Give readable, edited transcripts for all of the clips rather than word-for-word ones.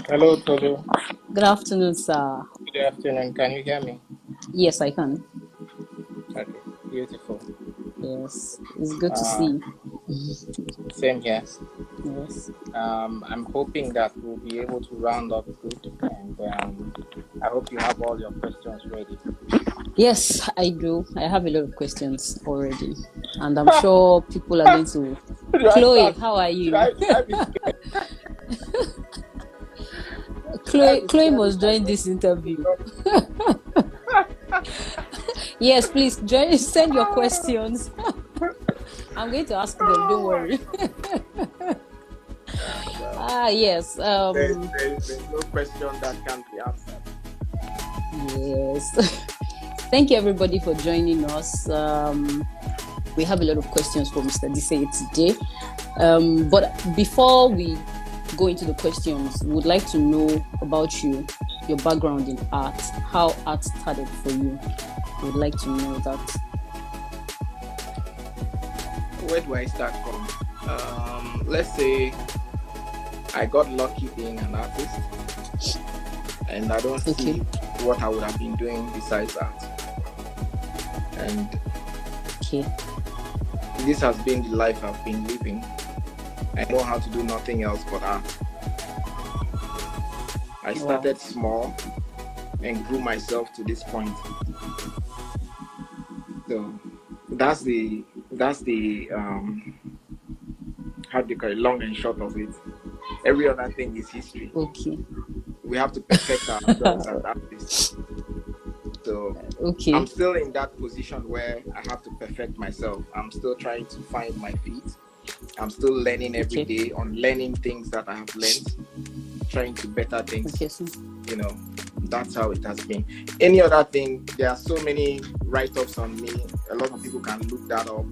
Hello, Tolu. Good afternoon, sir. Good afternoon. Can you hear me? Yes, I can. Okay, beautiful. Yes, it's good to Uh, see. Same here. Yes. I'm hoping that we'll be able to round up good, and I hope you have all your questions ready. Yes, I do. I have a lot of questions already, and I'm sure people are going to. Do I Chloe, start? how are Should you? I? Should I be scared? Should I be Chloe scared must with my join this questions? interview. Yes, please join. Send your questions. I'm going to ask them. Don't Oh my worry. God. Well, Yes. there's no question that can't be answered. Yes. Thank you, everybody, for joining us. We have a lot of questions for Mr. Diseye today. But before we go into the questions, we would like to know about you, your background in art, how art started for you. We would like to know that. Where do I start from? Let's say I got lucky being an artist, and I don't see Okay. what I would have been doing besides art. And Okay. this has been the life I've been living. I know how to do nothing else but art. I Wow. started small and grew myself to this point. So that's the how do you call it, long and short of it. Every other thing is history. Okay. We have to perfect ourselves as artists. So Okay. I'm still in that position where I have to perfect myself. I'm still trying to find my feet. I'm still learning every Okay. day on learning things that I have learned, trying to better things. Okay. So, You know, that's how it has been. Any other thing, there are so many write-ups on me. A lot of people can look that up.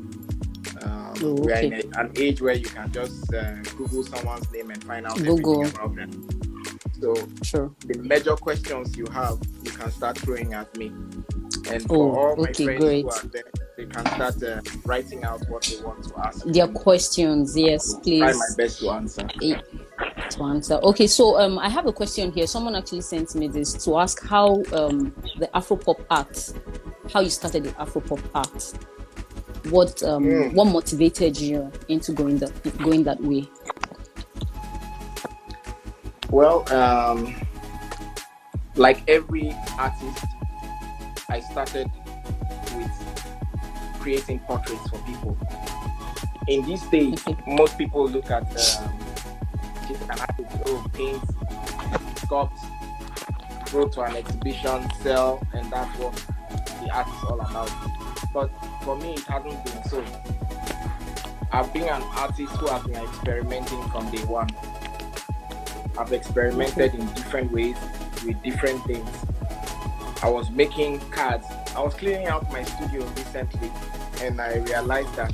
We are in okay. an age where you can just Google someone's name and find out Google. everything about them. So Sure. the major questions you have, you can start throwing at me. And for Oh, all my okay, friends great. who are there, they can start writing out what they want to ask. Their questions, yes, I'll try my please. best to answer. To answer. Okay, so I have a question here. Someone actually sent me this to ask how the Afropop art, how you started the Afropop art. What motivated you into going that way? Well, like every artist, I started with creating portraits for people. In these days, Okay. most people look at an artist, paint, sculpt, go to an exhibition, sell, and that's what the art is all about. But for me, it hasn't been so. I've been an artist who has been experimenting from day one. I've experimented in different ways with different things. I was making cards. I was cleaning out my studio recently, and I realized that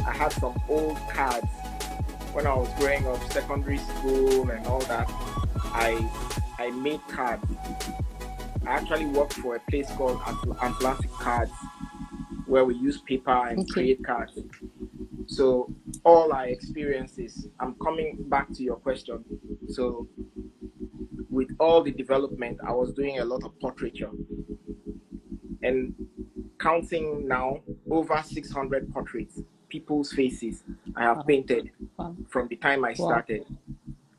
I had some old cards when I was growing up, secondary school and all that. I made cards. I actually worked for a place called Atlantic Cards, where we use paper and create cards. So all our experiences, I'm coming back to your question. So with all the development, I was doing a lot of portraiture. And counting now, over 600 portraits, people's faces I have painted from the time I started.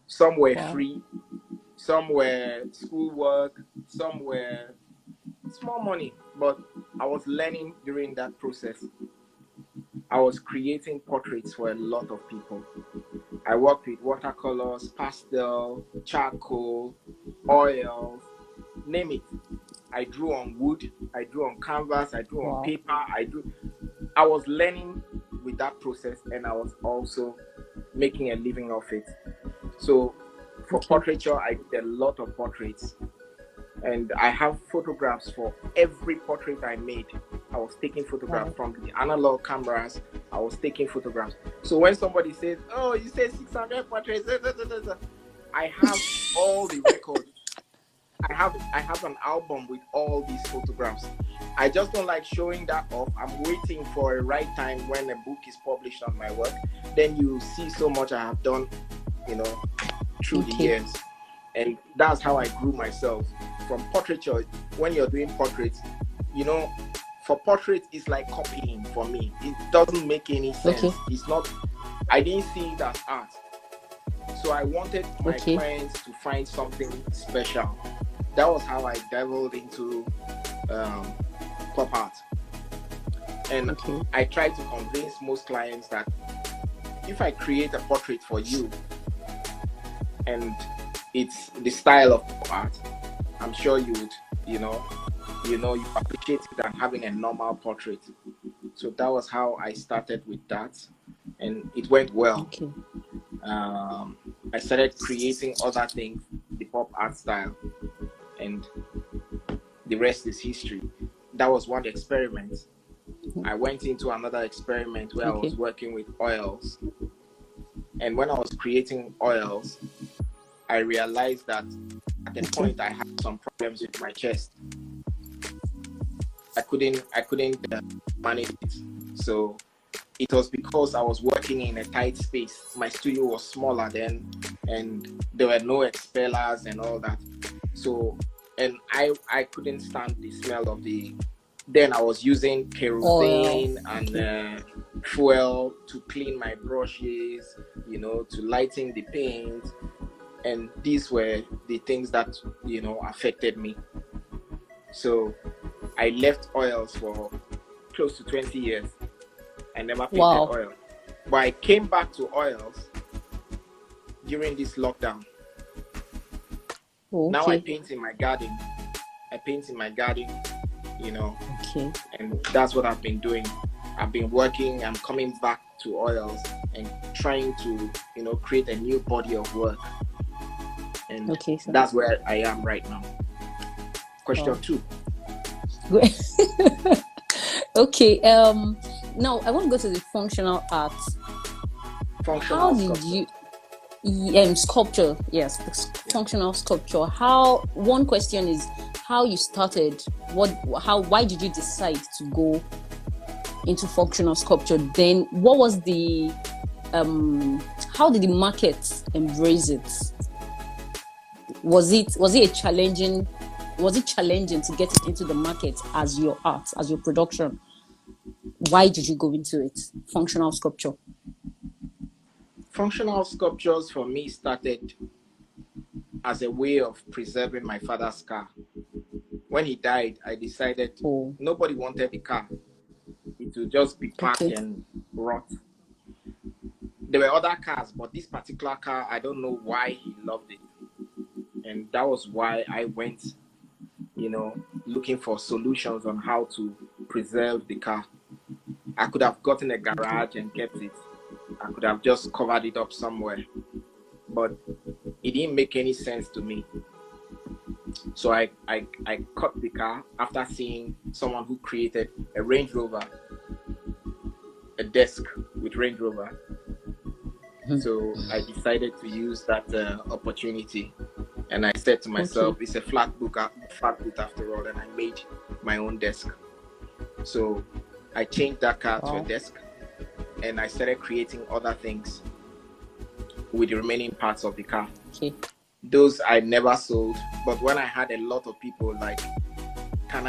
Some were free, some were schoolwork, some were small money, but I was learning during that process. I was creating portraits for a lot of people. I worked with watercolors, pastel, charcoal, oils, name it. I drew on wood, I drew on canvas, I drew on paper, I was learning with that process, and I was also making a living of it. So for portraiture, I did a lot of portraits. And I have photographs for every portrait I made. I was taking photographs from the analog cameras. I was taking photographs. So when somebody says, "Oh, you said 600 portraits," I have all the records. I have an album with all these photographs. I just don't like showing that off. I'm waiting for a right time when a book is published on my work. Then you see so much I have done, through the years. And that's how I grew myself from portraiture. When you're doing portraits, for portraits, it's like copying for me. It doesn't make any sense. It's not, I didn't see it as art. So I wanted my clients to find something special. That was how I dabbled into pop art. And I tried to convince most clients that if I create a portrait for you and it's the style of pop art, I'm sure you would, you appreciate it than having a normal portrait. So that was how I started with that, and it went well. I started creating other things, the pop art style, and the rest is history. That was one experiment. I went into another experiment where I was working with oils. And when I was creating oils, I realized that at the point I had some problems with my chest. I couldn't manage it. So it was because I was working in a tight space. My studio was smaller then, and there were no expellers and all that. So, and I couldn't stand the smell of then I was using kerosene and fuel to clean my brushes, to lighten the paint. And these were the things that, affected me. So I left oils for close to 20 years. I never painted oil. But I came back to oils during this lockdown. Now I paint in my garden. And that's what I've been doing. I've been working, I'm coming back to oils and trying to, create a new body of work. And that's where I am right now. Question 2. Now I want to go to the functional art. Functional sculpture. Yes, functional sculpture. One question is how you started. Why did you decide to go into functional sculpture? Then what was how did the market embrace it? Was it challenging to get it into the market as your art, as your production? Why did you go into it? Functional sculpture. Functional sculptures for me started as a way of preserving my father's car. When he died, I decided nobody wanted the car. It would just be parked and rot. There were other cars, but this particular car, I don't know why he loved it. And that was why I went, looking for solutions on how to preserve the car. I could have gotten a garage and kept it. I could have just covered it up somewhere. But it didn't make any sense to me. So I cut the car after seeing someone who created a Range Rover, a desk with Range Rover. So I decided to use that opportunity. And I said to myself, it's a flat boot after all, and I made my own desk. So I changed that car to a desk, and I started creating other things with the remaining parts of the car. Those I never sold, but when I had a lot of people like, can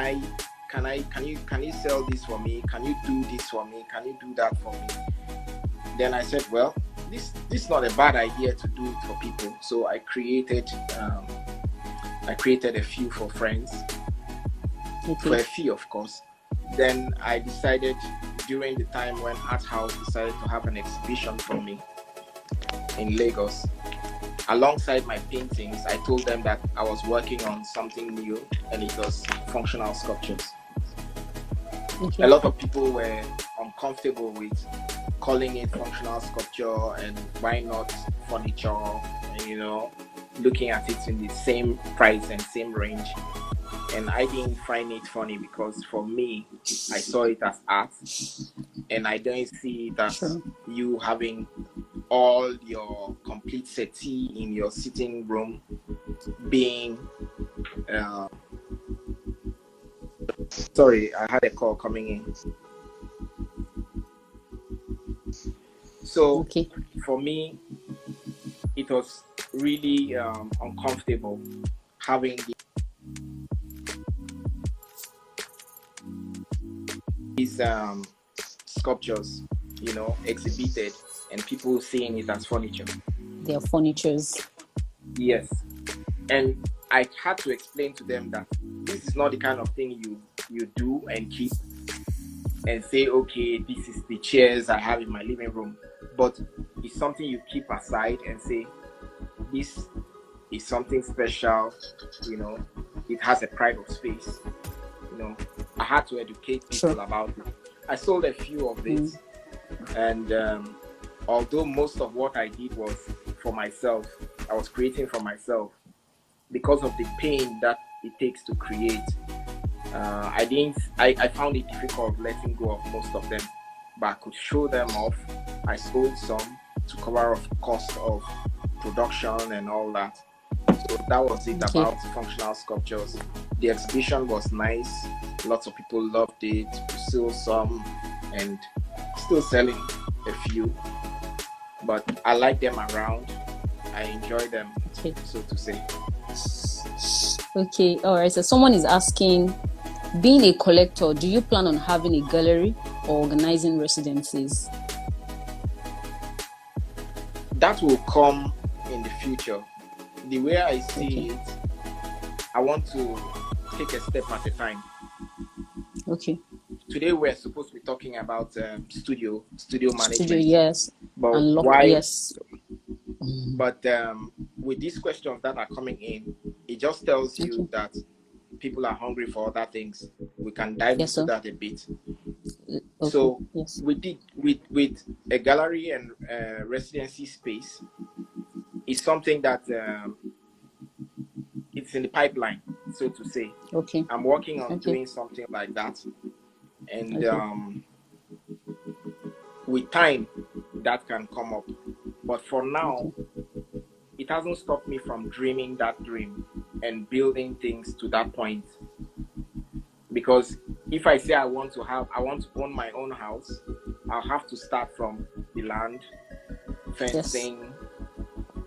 you sell this for me? Can you do this for me? Can you do that for me? Then I said, well, this is not a bad idea to do it for people. So I created a few for friends, for a fee, of course. Then I decided during the time when Art House decided to have an exhibition for me in Lagos. Alongside my paintings, I told them that I was working on something new, and it was functional sculptures. A lot of people were uncomfortable with calling it functional sculpture, and why not furniture, and looking at it in the same price and same range. And I didn't find it funny because for me, I saw it as art, and I don't see it as you having all your complete settee in your sitting room being Sorry, I had a call coming in. So Okay. for me, it was really uncomfortable having these sculptures, exhibited and people seeing it as furniture. They are furnitures. Yes. And I had to explain to them that this is not the kind of thing you do and keep and say, okay, this is the chairs I have in my living room. But it's something you keep aside and say, this is something special, it has a pride of space. I had to educate people about it. I sold a few of these, and although most of what I did was for myself, I was creating for myself, because of the pain that it takes to create, I found it difficult letting go of most of them, but I could show them off. I sold some to cover off the cost of production and all that. So that was it about functional sculptures. The exhibition was nice. Lots of people loved it. We sold some and still selling a few, but I like them around. I enjoy them, so to say. Okay, all right. So someone is asking, being a collector, do you plan on having a gallery or organizing residencies? That will come in the future. The way I see it, I want to take a step at a time. Okay. Today we're supposed to be talking about studio management. Studio, yes. But why? Yes. But with these questions that are coming in, it just tells you that people are hungry for other things. We can dive into that a bit. So with a gallery and residency space, it's something that it's in the pipeline, so to say. Okay. I'm working on doing something like that, and with time, that can come up. But for now, it hasn't stopped me from dreaming that dream and building things to that point. Because if I say I want to own my own house, I'll have to start from the land, fencing,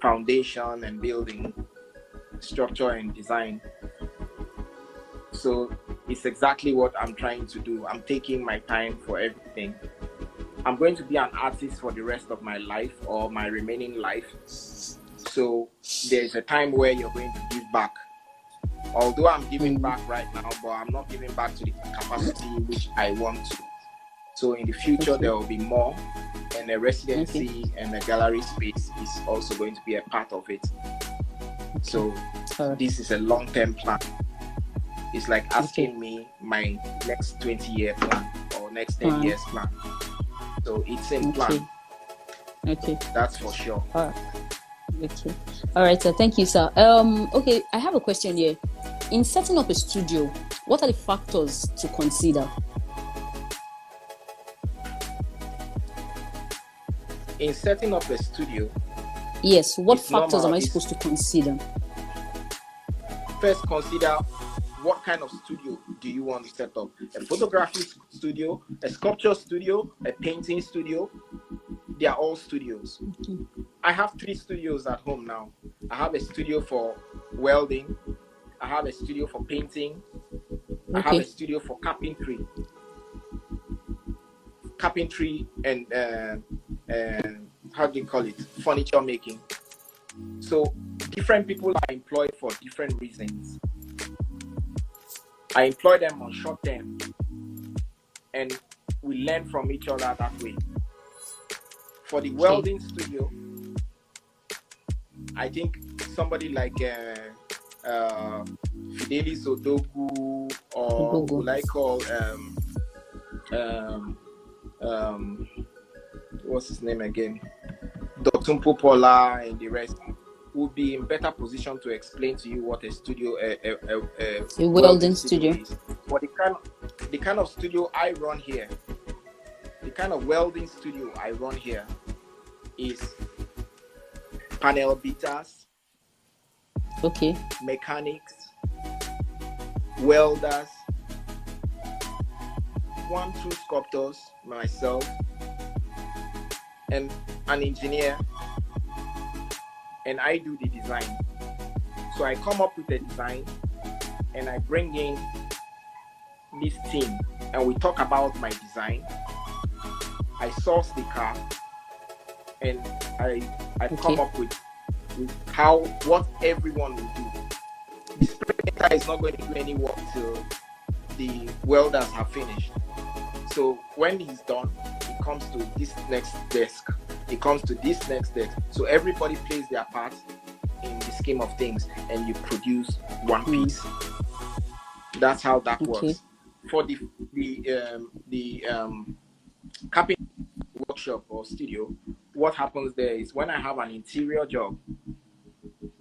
foundation and building, structure and design. So it's exactly what I'm trying to do. I'm taking my time for everything. I'm going to be an artist for the rest of my life or my remaining life. So there's a time where you're going to give back. Although I'm giving back right now, but I'm not giving back to the capacity which I want to. So in the future, there will be more, and a residency and a gallery space is also going to be a part of it. So this is a long-term plan. It's like asking me my next 20-year plan or next 10 years plan. So it's in plan. Okay. That's for sure. Okay. All right, sir. Thank you, sir. Okay, I have a question here. In setting up a studio, what are the factors to consider? In setting up a studio? Yes, what factors am I supposed to consider? First, consider what kind of studio do you want to set up? A photography studio, a sculpture studio, a painting studio? They are all studios. I have 3 studios at home now. I have a studio for welding. I have a studio for painting. I have a studio for carpentry. And how do you call it? Furniture making. So different people are employed for different reasons. I employ them on short term, and we learn from each other that way. For the welding studio, I think somebody like Fidelis Odogu, or who I call what's his name again? Dr. Popola and the rest will be in better position to explain to you what a studio, a welding studio is. But the kind of studio I run here, the kind of welding studio I run here is panel beaters, mechanics, welders, 2 sculptors, myself, and an engineer, and I do the design. So I come up with a design and I bring in this team and we talk about my design. I source the car and I come up with what everyone will do. The spray painter is not going to do any work till the welders have finished. So when he's done, he comes to this next desk. He comes to this next desk. So everybody plays their part in the scheme of things, and you produce one piece. That's how that works. For the carpenter workshop or studio, what happens there is when I have an interior job,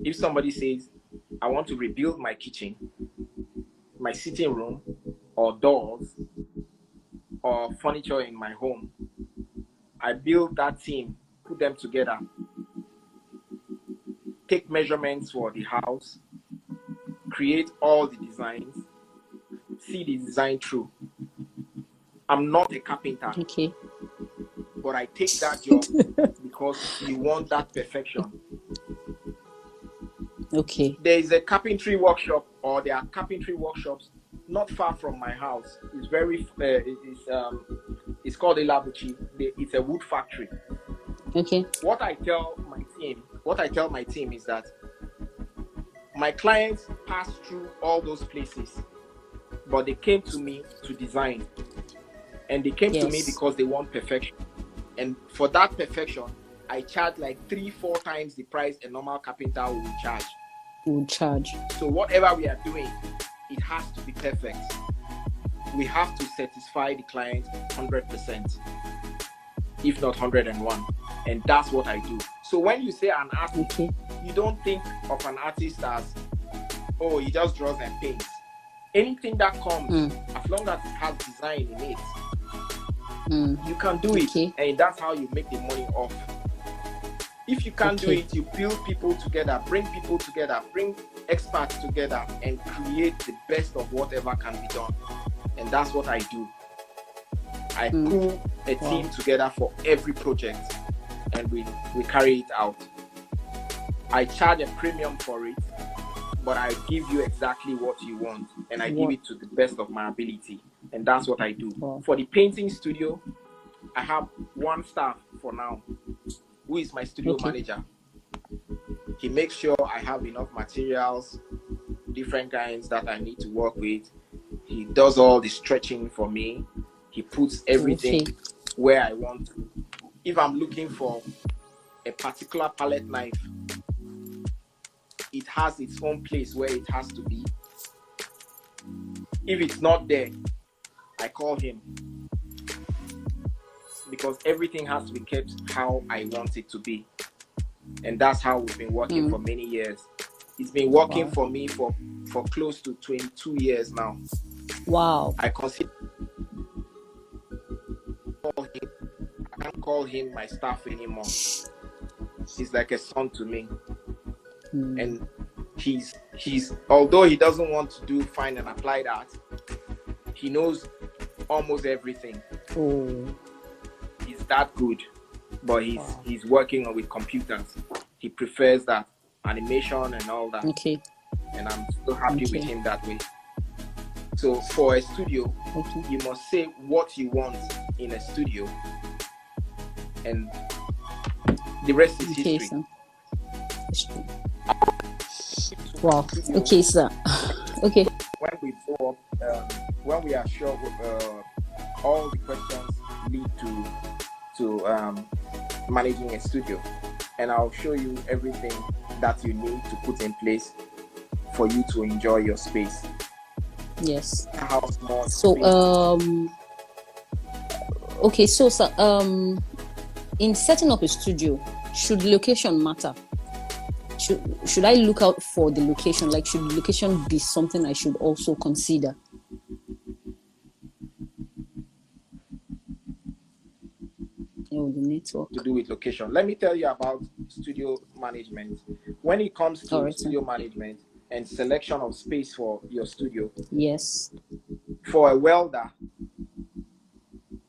if somebody says, I want to rebuild my kitchen, my sitting room, or doors, or furniture in my home, I build that team, put them together, take measurements for the house, create all the designs, see the design through. I'm not a carpenter, but I take that job because you want that perfection. There is a carpentry workshop, or there are carpentry workshops not far from my house. It's very it's called Elabuchi. It's a wood factory. What I tell my team is that my clients pass through all those places, but they came to me to design, and they came to me because they want perfection. And for that perfection, I charge like 3-4 times the price a normal carpenter would charge. So whatever we are doing, it has to be perfect. We have to satisfy the client 100%, if not 101. And that's what I do. So when you say an artist, you don't think of an artist as, oh, he just draws and paints. Anything that comes, as long as it has design in it, you can do it. And that's how you make the money off. If you can't do it, you build people together, bring people together, bring experts together, and create the best of whatever can be done. And that's what I do. I pull a team together for every project, and we carry it out. I charge a premium for it, but I give you exactly what you want, and I give it to the best of my ability. And that's what I do. For the painting studio, I have one staff for now, who is my studio manager. He makes sure I have enough materials, different kinds that I need to work with. He does all the stretching for me. He puts everything where I want to. If I'm looking for a particular palette knife, it has its own place where it has to be. If it's not there, I call him, because everything has to be kept how I want it to be. And that's how we've been working for many years. It's been working for me for close to 22 years now. Wow. I consider I can't call him my staff anymore. He's like a son to me. And he's although he doesn't want to do fine and applied art, he knows almost everything. He's that good, but he's working with computers. He prefers that animation and all that. And I'm so happy with him that way. So for a studio, you must say what you want in a studio, and the rest is history. Wow. Okay, sir. Okay. When we go up, when we are sure all the questions lead to managing a studio, and I'll show you everything that you need to put in place for you to enjoy your space. Yes. How small so space. Okay, so sir, in setting up a studio, should location matter? Should I look out for the location? Like, should the location be something I should also consider? Oh, the network. To do with location. Let me tell you about studio management. When it comes to studio management and selection of space for your studio, yes, for a welder,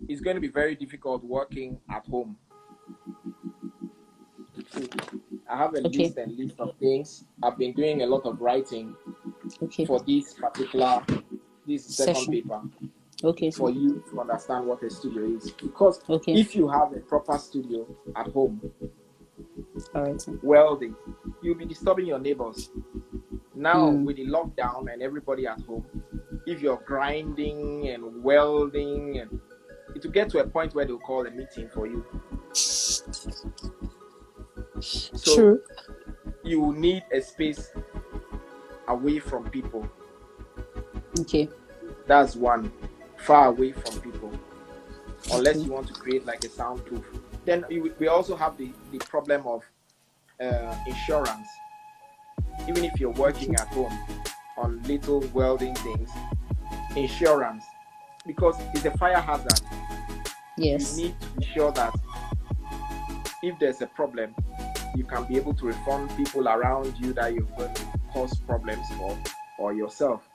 it's going to be very difficult working at home. I have a Okay. list of things. I've been doing a lot of writing Okay. for this second Session. paper, Okay. for you to understand what a studio is. Because Okay. if you have a proper studio at home, All right. welding, you'll be disturbing your neighbors. Now, with the lockdown and everybody at home, if you're grinding and welding, and it will get to a point where they'll call a meeting for you. So True. you need a space away from people. Okay. That's one. Far away from people. Unless Okay. you want to create like a soundproof. Then we also have the problem of insurance. Even if you're working at home on little welding things, insurance, because it's a fire hazard. Yes. You need to be sure that if there's a problem, you can be able to refund people around you that you're going to cause problems for, or yourself.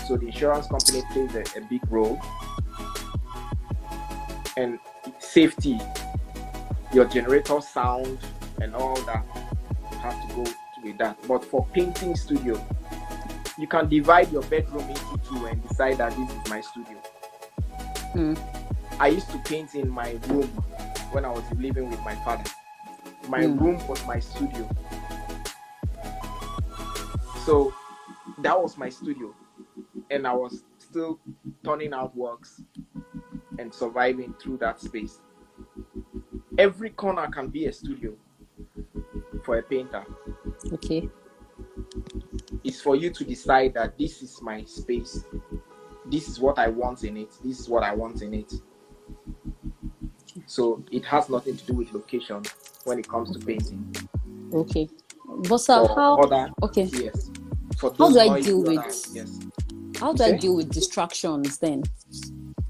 So the insurance company plays a big role. And safety, your generator sound and all that have to go with that. But for painting studio, you can divide your bedroom into two and decide that this is my studio. I used to paint in my room when I was living with my father. My room was my studio. So that was my studio. And I was still turning out works and surviving through that space. Every corner can be a studio for a painter. Okay. It's for you to decide that this is my space. This is what I want in it. This is what I want in it. So it has nothing to do with location when it comes to painting. Okay. But sir, how? Okay. Yes. For How do I noisy deal with? Yes. How do I deal with distractions then?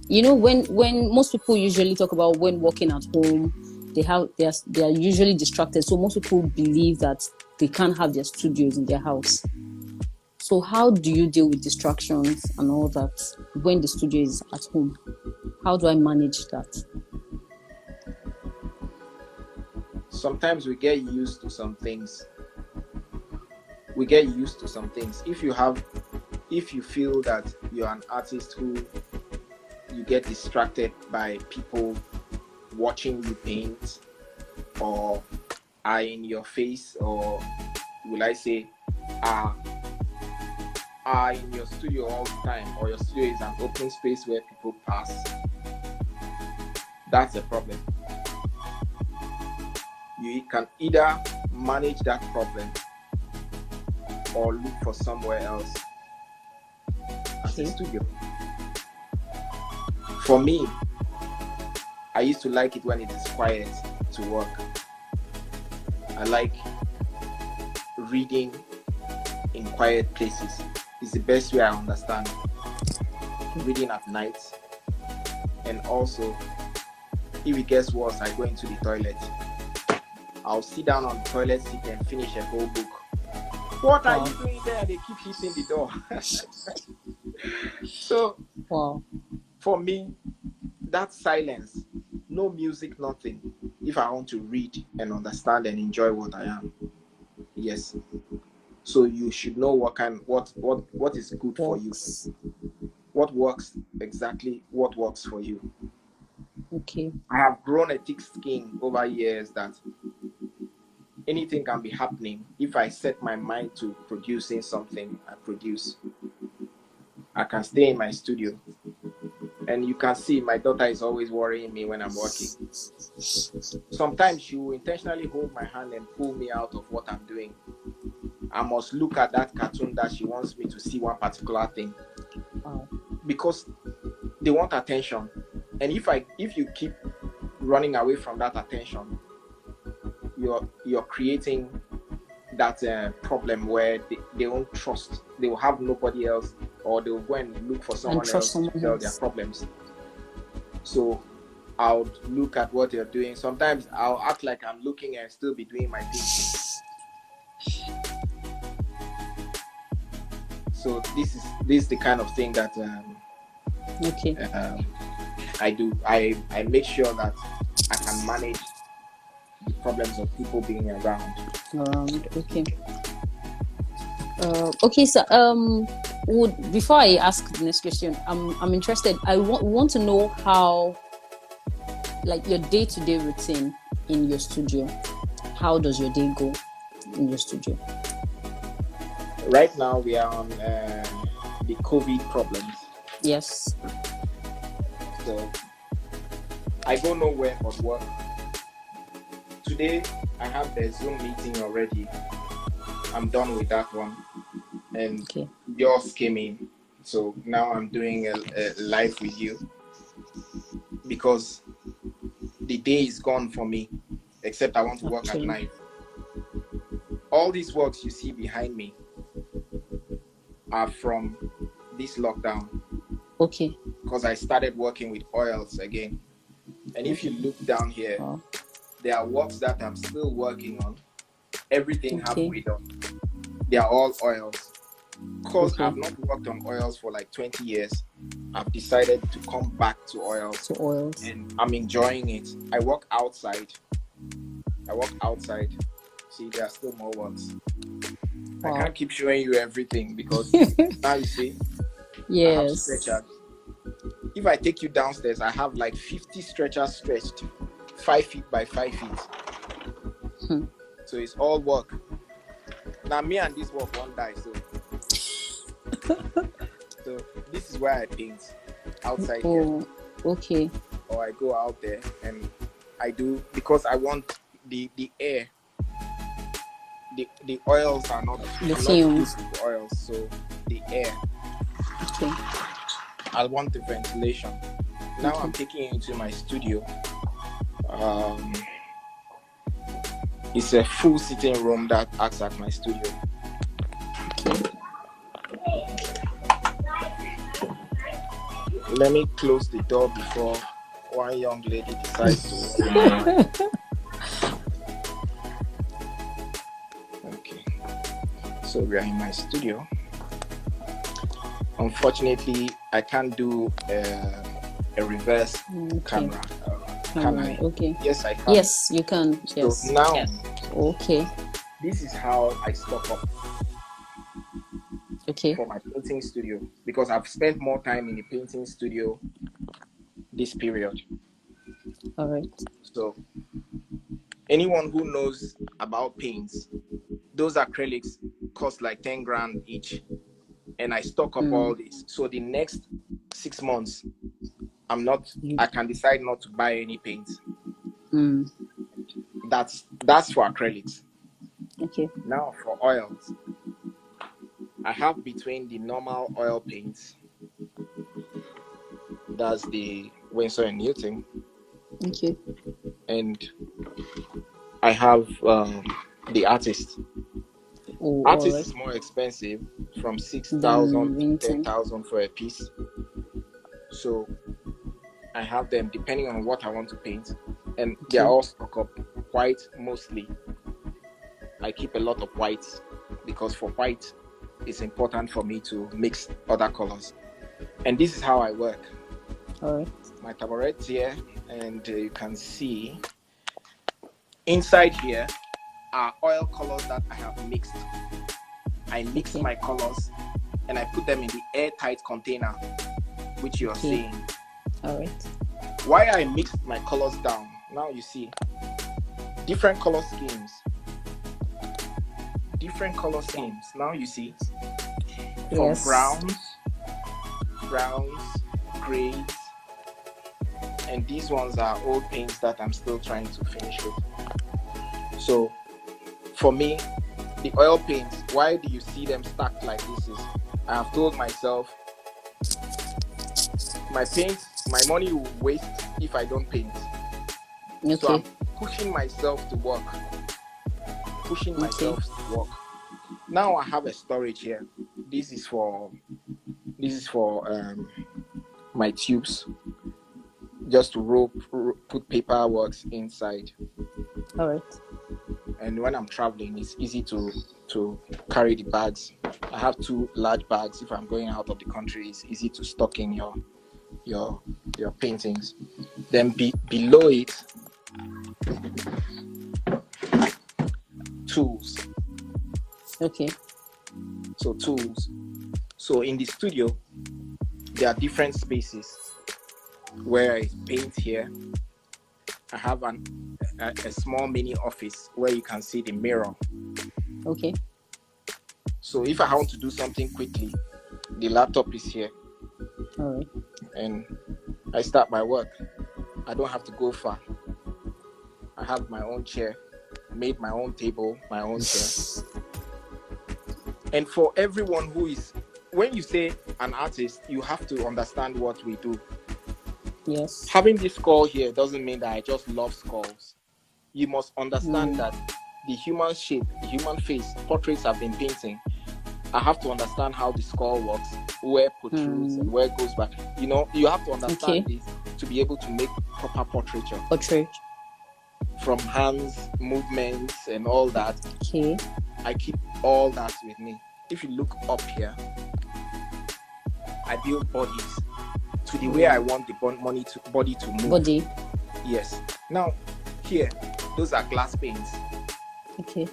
You know, when most people usually talk about when working at home, they are usually distracted. So most people believe that they can't have their studios in their house. So how do you deal with distractions and all that when the studio is at home? How do I manage that? Sometimes we get used to some things. If you feel that you're an artist who you get distracted by people watching you paint or are in your face, or will I say are in your studio all the time, or your studio is an open space where people pass, that's a problem. You can either manage that problem or look for somewhere else as a studio. For me, I used to like it when it is quiet to work. I like reading in quiet places. It's the best way I understand reading at night. And also, if it gets worse, I go into the toilet. I'll sit down on the toilet seat and finish a whole book. What are you doing there? They keep hitting the door. So, for me, that silence, no music, nothing. If I want to read and understand and enjoy what I am, yes. So you should know what is good for you. What works exactly? What works for you? Okay. I have grown a thick skin over years that anything can be happening. If I set my mind to producing something, I produce. I can stay in my studio. And you can see my daughter is always worrying me when I'm working. Sometimes she will intentionally hold my hand and pull me out of what I'm doing. I must look at that cartoon that she wants me to see one particular thing. Because they want attention. And if you keep running away from that attention, you're creating that problem where they won't trust. They will have nobody else, or they will go and look for someone else to tell their problems. So I'll look at what they're doing. Sometimes I'll act like I'm looking and still be doing my thing. So this is the kind of thing that I do. I make sure that I can manage the problems of people being around. Okay. Okay, so before I ask the next question, I'm interested. I want to know how, like, your day-to-day routine in your studio. How does your day go in your studio? Right now we are on the COVID problems, Yes. so I go nowhere but work. Today I have the Zoom meeting already. I'm done with that one, and Okay. yours came in. So now I'm doing a live with you because the day is gone for me, except I want to work at Actually. night. All these works you see behind me are from this lockdown Okay. because I started working with oils again. And if you look down here, Wow. there are works that I'm still working on. Everything Okay. halfway done. They are all oils. Because Okay. I've not worked on oils for like 20 years, I've decided to come back to oils, So oils. and I'm enjoying it. I work outside. See, there are still more works. Wow. I can't keep showing you everything because now you see, I have Yes. stretchers. If I take you downstairs, I have like 50 stretchers stretched 5 feet by 5 feet. So it's all work. Now me and this work won't die. So this is where I paint outside here. Okay. Or I go out there and I do because I want the air. The oils are not The fumes. not oils, so the air. Okay. I want the ventilation. Now Okay. I'm taking it into my studio. It's a full sitting room that acts as my studio. Okay. Let me close the door before one young lady decides to. Okay. So we are in my studio. Unfortunately, I can't do a reverse camera. Can I? Okay. Yes, I can. Yes, you can. Yes. So now, Yeah. Okay. this is how I stock up Okay. for my painting studio because I've spent more time in the painting studio this period. All right. So anyone who knows about paints, those acrylics cost like 10 grand each, and I stock up all this. So the next 6 months, I can decide not to buy any paints. That's for acrylics. Okay. Now for oils, I have between the normal oil paints, that's the Winsor and Newton. Okay. And I have the artist. Artist is more expensive, from 6,000 to 10,000 for a piece. So I have them depending on what I want to paint, and they're all stock up. White mostly. I keep a lot of whites because for white, it's important for me to mix other colors. And this is how I work. All right. My taburet's here, and you can see inside here are oil colors that I have mixed. I mix my colors and I put them in the airtight container, which you're seeing. All right. Why I mixed my colors down, now you see different color schemes. Now you see from browns, grays, and these ones are old paints that I'm still trying to finish with. So for me, the oil paints, why do you see them stacked like this is I have told myself my money will waste if I don't paint. Okay. So I'm pushing myself to work. Now I have a storage here. This is for my tubes, just to put paperwork inside. All right. And when I'm traveling, it's easy to carry the bags. I have 2 large bags. If I'm going out of the country, it's easy to stock in your your paintings. Then below it, tools. Okay. So tools. So in the studio, there are different spaces where I paint here. I have a small mini office where you can see the mirror. Okay. So if I want to do something quickly, the laptop is here. All right. And I start my work. I don't have to go far. I have my own chair, made my own table, my own chair. And for everyone who is, when you say an artist, you have to understand what we do. Yes. Having this skull here doesn't mean that I just love skulls. You must understand that the human shape, the human face, portraits I've been painting, I have to understand how the skull works, where protrudes and where it goes back. You know, you have to understand this to be able to make proper portraiture. Portrait. From hands, movements, and all that. Okay. I keep all that with me. If you look up here, I build bodies to the way I want the body to move. Body. Yes. Now, here, those are glass paints. Okay.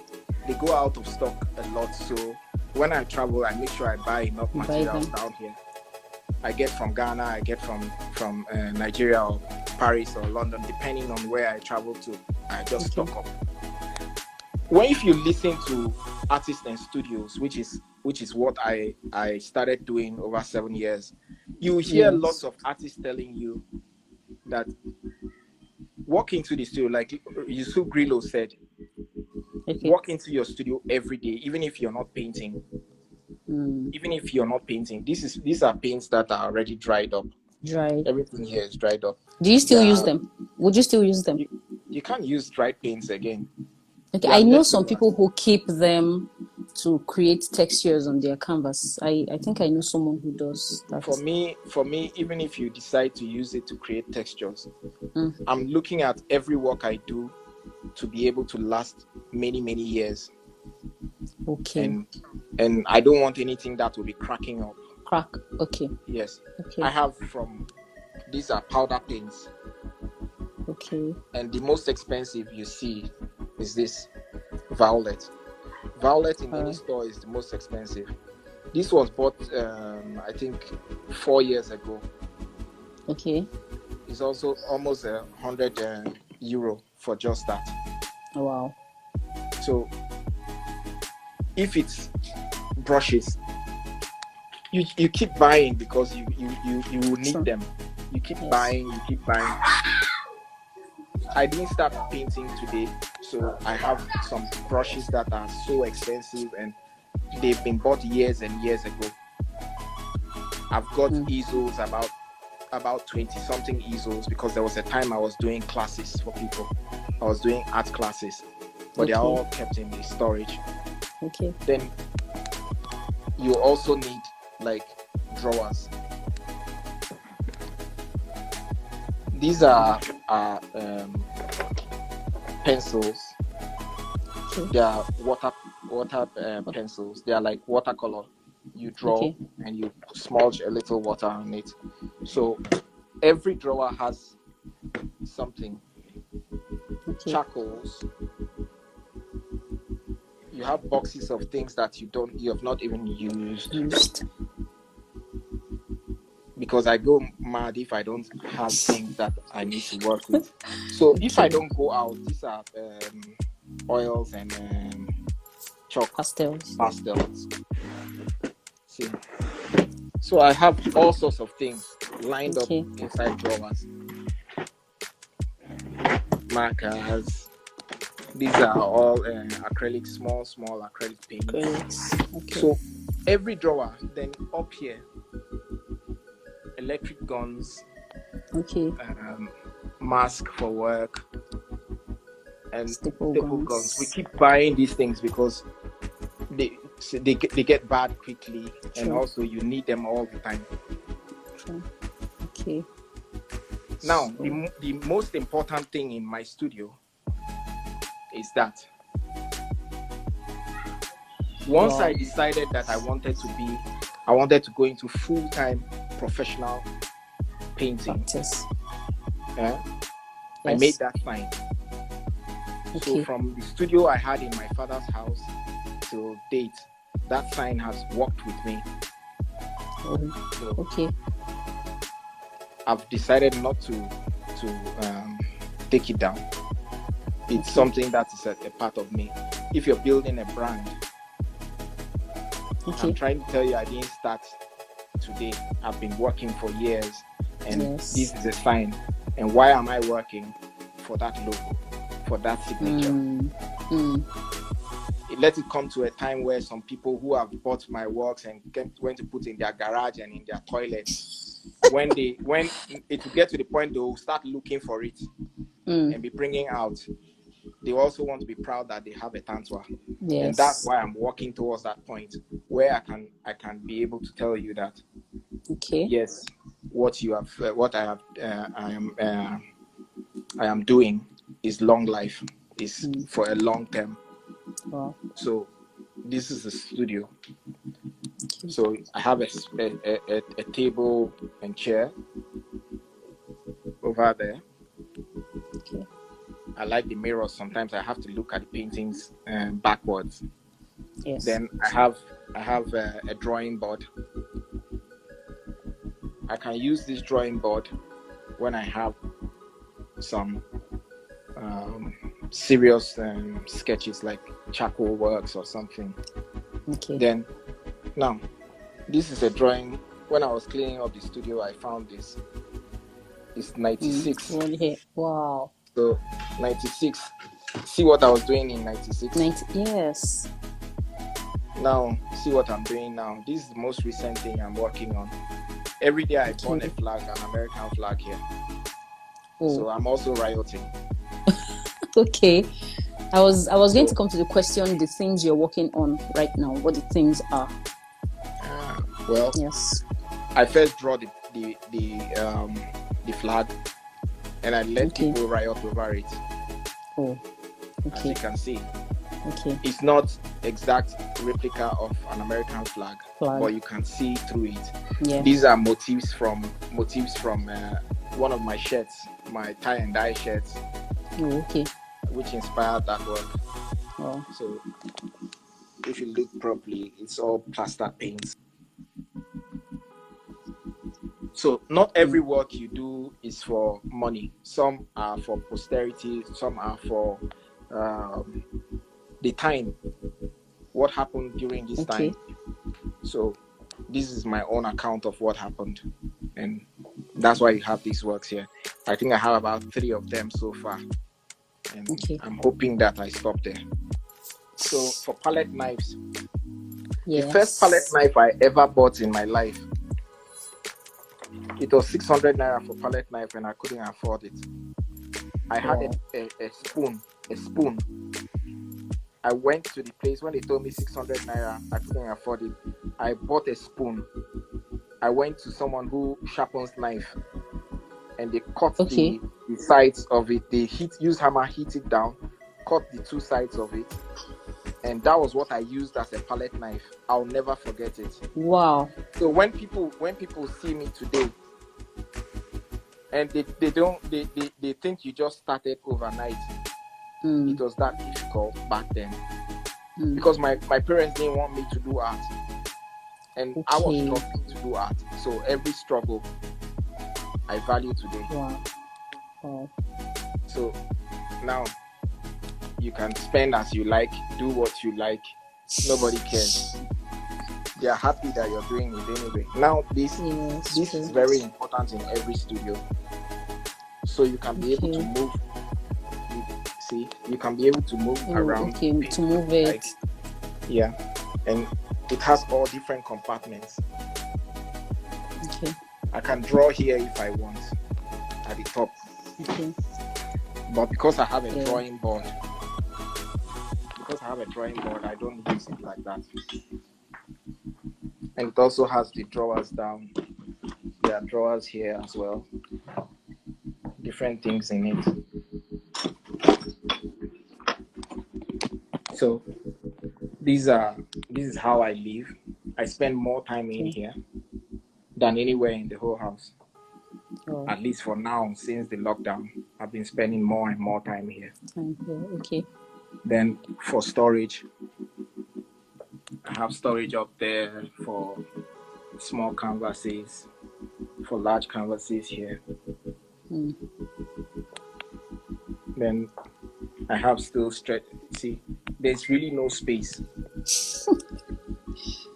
They go out of stock a lot, so when I travel, I make sure I buy enough materials down here. I get from Ghana, I get from Nigeria or Paris or London, depending on where I travel to. I just stock up. If you listen to artists and studios, which is what I started doing over 7 years, you hear lots of artists telling you that walk into the studio, like Yusuf Grillo said, walk into your studio every day, even if you're not painting. Even if you're not painting, these are paints that are already dried up. Everything here is dried up. Do you still use them? Would you still use them? You can't use dried paints again. Okay, I know some people who keep them to create textures on their canvas. I think I know someone who does that. For me, even if you decide to use it to create textures, I'm looking at every work I do to be able to last many, many years. Okay. And I don't want anything that will be cracking up. Crack. Okay. Yes. Okay. I have these are powder paints. Okay. And the most expensive you see is this violet. Violet in any store is the most expensive. This was bought, I think, 4 years ago. Okay. It's also almost 100 euro for just that. Oh, wow. So if it's brushes, you keep buying because you will need them. You keep buying. I didn't start painting today, so I have some brushes that are so expensive and they've been bought years and years ago. I've got easels, about 20 something easels, because there was a time I was doing classes for people. I was doing art classes, but they're all kept in the storage. Okay. Then you also need like drawers. These are pencils. Okay. They are water pencils. They are like watercolor. You draw and you smudge a little water on it. So every drawer has something. Charcoals. You have boxes of things that you have not even used. Because I go mad if I don't have things that I need to work with. So if I don't go out, these are oils and chalk pastels. See, so I have all sorts of things lined up inside drawers. Markers. These are all acrylic, small acrylic paints. Okay. So every drawer, then up here, electric guns, mask for work, and staple guns. We keep buying these things because they get bad quickly, and also you need them all the time. Okay. Now, the most important thing in my studio is that once I decided that I wanted to go into full-time professional painting. Practice. I made that sign. Okay. So from the studio I had in my father's house till date, that sign has walked with me. So Okay. I've decided not to take it down. It's something that is a part of me. If you're building a brand, I'm trying to tell you, I didn't start today. I've been working for years, and this is a sign. And why am I working? For that logo, for that signature. Let it come to a time where some people who have bought my works and went to put in their garage and in their toilets, when it will get to the point they will start looking for it and be bringing out, they also want to be proud that they have a Tantua. Yes. And that's why I'm working towards that point where I can be able to tell you that yes, what I am doing is long life, is for a long term. Wow. So this is the studio. So I have a table and chair over there. Okay. I like the mirrors. Sometimes I have to look at the paintings backwards. Yes. Then I have a drawing board. I can use this drawing board when I have some serious sketches like charcoal works or something. Okay. Then now this is a drawing. When I was cleaning up the studio, I found this. It's 96. Wow. So 96. See what I was doing in 96. Yes. Now see what I'm doing now. This is the most recent thing I'm working on. Every day I burn a flag, an American flag here. So I'm also rioting. Okay. I was going to come to the question, the things you're working on right now, what the things are. Yes. I first draw the flag, and I let people riot over it. Oh, okay. As you can see. Okay. It's not exact replica of an American flag, but you can see through it. Yeah. These are motifs from one of my shirts, my tie and dye shirts. Oh, okay. Which inspired that work. Oh. So if you look properly, it's all plaster paints. So not every work you do is for money. Some are for posterity. Some are for the time. What happened during this time. So this is my own account of what happened. And that's why you have these works here. I think I have about 3 of them so far. And I'm hoping that I stop there. So for palette knives, the first palette knife I ever bought in my life, it was 600 naira for palette knife and I couldn't afford it. I had a spoon. I went to the place when they told me 600 naira, I couldn't afford it. I bought a spoon. I went to someone who sharpens knife and they cut the sides of it. They use hammer, hit it down, cut the 2 sides of it. And that was what I used as a palette knife. I'll never forget it. Wow. So when people see me today and they think you just started overnight. It was that difficult back then. Because my parents didn't want me to do art. And I was struggling to do art. So every struggle I value today. Wow. So now you can spend as you like, do what you like. Nobody cares. They are happy that you're doing it anyway. Now this is very important in every studio. So you can be able to move. See, you can be able to move around. To move it. And it has all different compartments. Okay. I can draw here if I want at the top. Okay. But because I have a drawing board, I don't use it like that. And it also has the drawers down. There are drawers here as well. Different things in it. So this is how I live. I spend more time in here than anywhere in the whole house. Oh, At least for now, since the lockdown, I've been spending more and more time here. time here. Okay. Then for storage, I have storage up there for small canvases, for large canvases here. Mm. Then I have still stretch. See, there's really no space.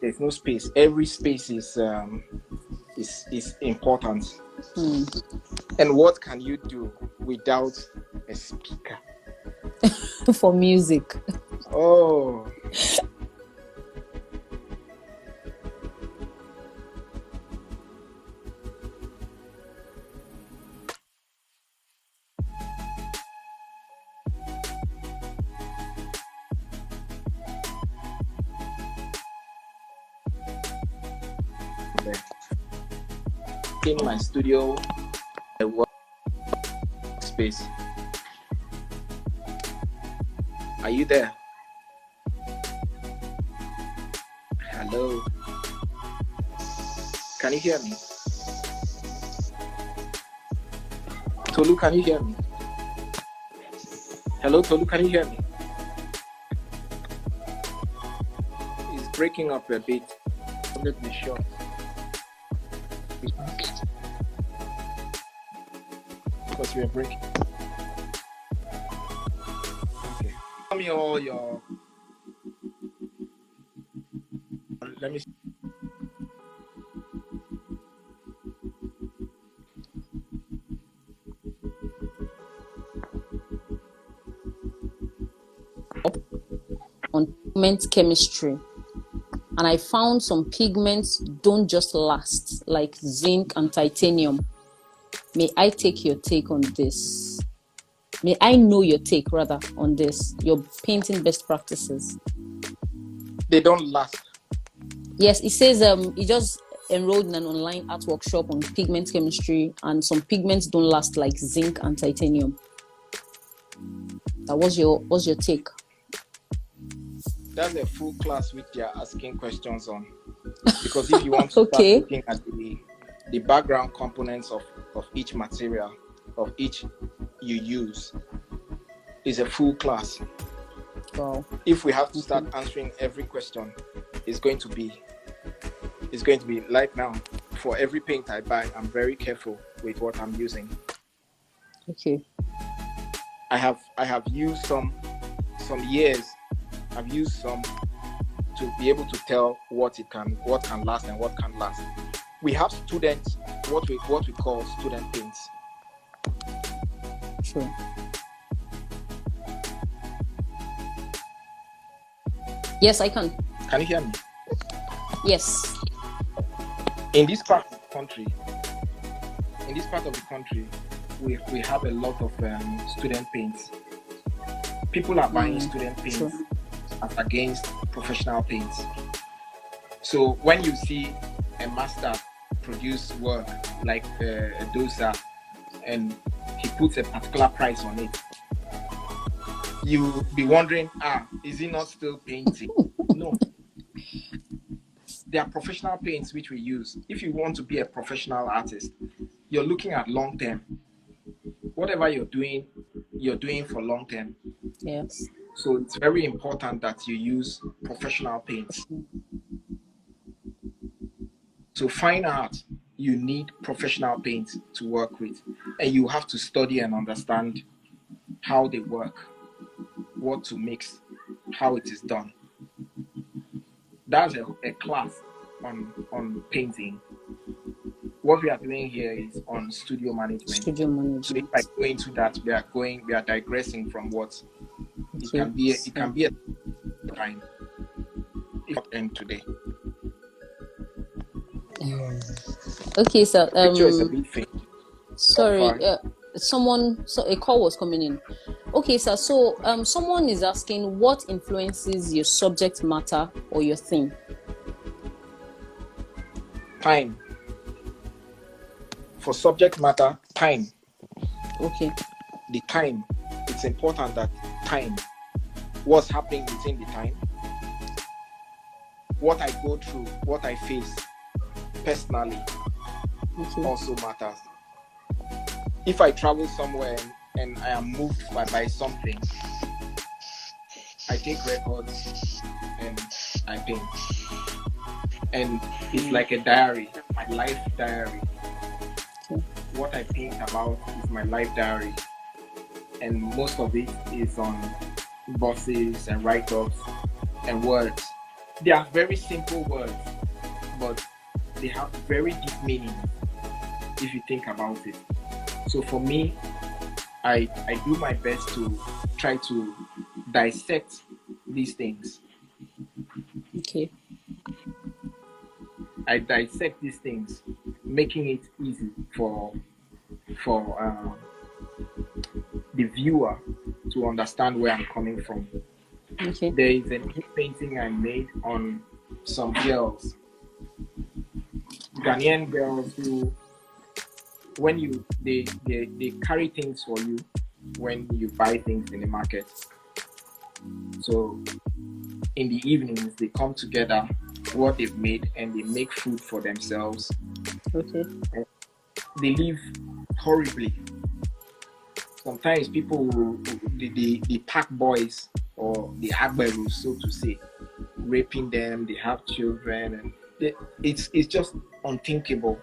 There's no space. Every space is important. Mm. And what can you do without a speaker? For music. Oh. In my studio, a workspace. Are you there? Hello. Can you hear me? Tolu, can you hear me? Hello, Tolu, can you hear me? It's breaking up a bit. Let me show. Because we are breaking. Okay. Tell me all your. Let me see. On pigment chemistry, and I found some pigments don't just last, like zinc and titanium. May I take your take on this? May I know your take rather on this? Your painting best practices. They don't last. Yes, it says he just enrolled in an online art workshop on pigment chemistry, and some pigments don't last, like zinc and titanium. What's your take? That's a full class which they are asking questions on. Because if you want to Okay. start looking at the background components of each material, of each you use, is a full class. Wow. If we have to start answering every question, it's going to be like now. For every paint I buy, I'm very careful with what I'm using. Okay. I have used some years. I've used some to be able to tell what can last and what can't last. We have students, what we call student paints. Sure. Yes, I can. Can you hear me? Yes. In this part of the country, we have a lot of student paints. People are buying student paints. Sure. As against professional paints. So when you see a master produce work like a dosa and he puts a particular price on it, you'll be wondering, is he not still painting? No. There are professional paints which we use. If you want to be a professional artist, you're looking at long term. Whatever you're doing for long term. Yes. So it's very important that you use professional paints. So fine art, you need professional paints to work with. And you have to study and understand how they work, what to mix, how it is done. That's a class on painting. What we are doing here is on studio management. So if I go into that, we are digressing from what it can be a time. If not end today. Okay, so Picture is a bit fake. sorry, a call was coming in. Okay, sir. So someone is asking, what influences your subject matter or your theme? Time. For subject matter, time. Okay. The time. It's important that time. What's happening within the time. What I go through, what I face personally also matters. if I travel somewhere and I am moved by something, I take records and I paint. And it's like a diary, my life diary. Okay. What I paint about is my life diary. And most of it is on bosses and write-ups and words. They are very simple words, but they have very deep meaning if you think about it. So for me, I do my best to try to dissect these things. Okay. I dissect these things, making it easy for the viewer to understand where I'm coming from. Okay. There is a new painting I made on some girls, Ghanaian girls who, when they carry things for you when you buy things in the market. So in the evenings they come together, what they've made, and they make food for themselves. Okay. And they live horribly. Sometimes people will, the pack boys or the agberus, so to say, raping them. They have children, and it's just unthinkable.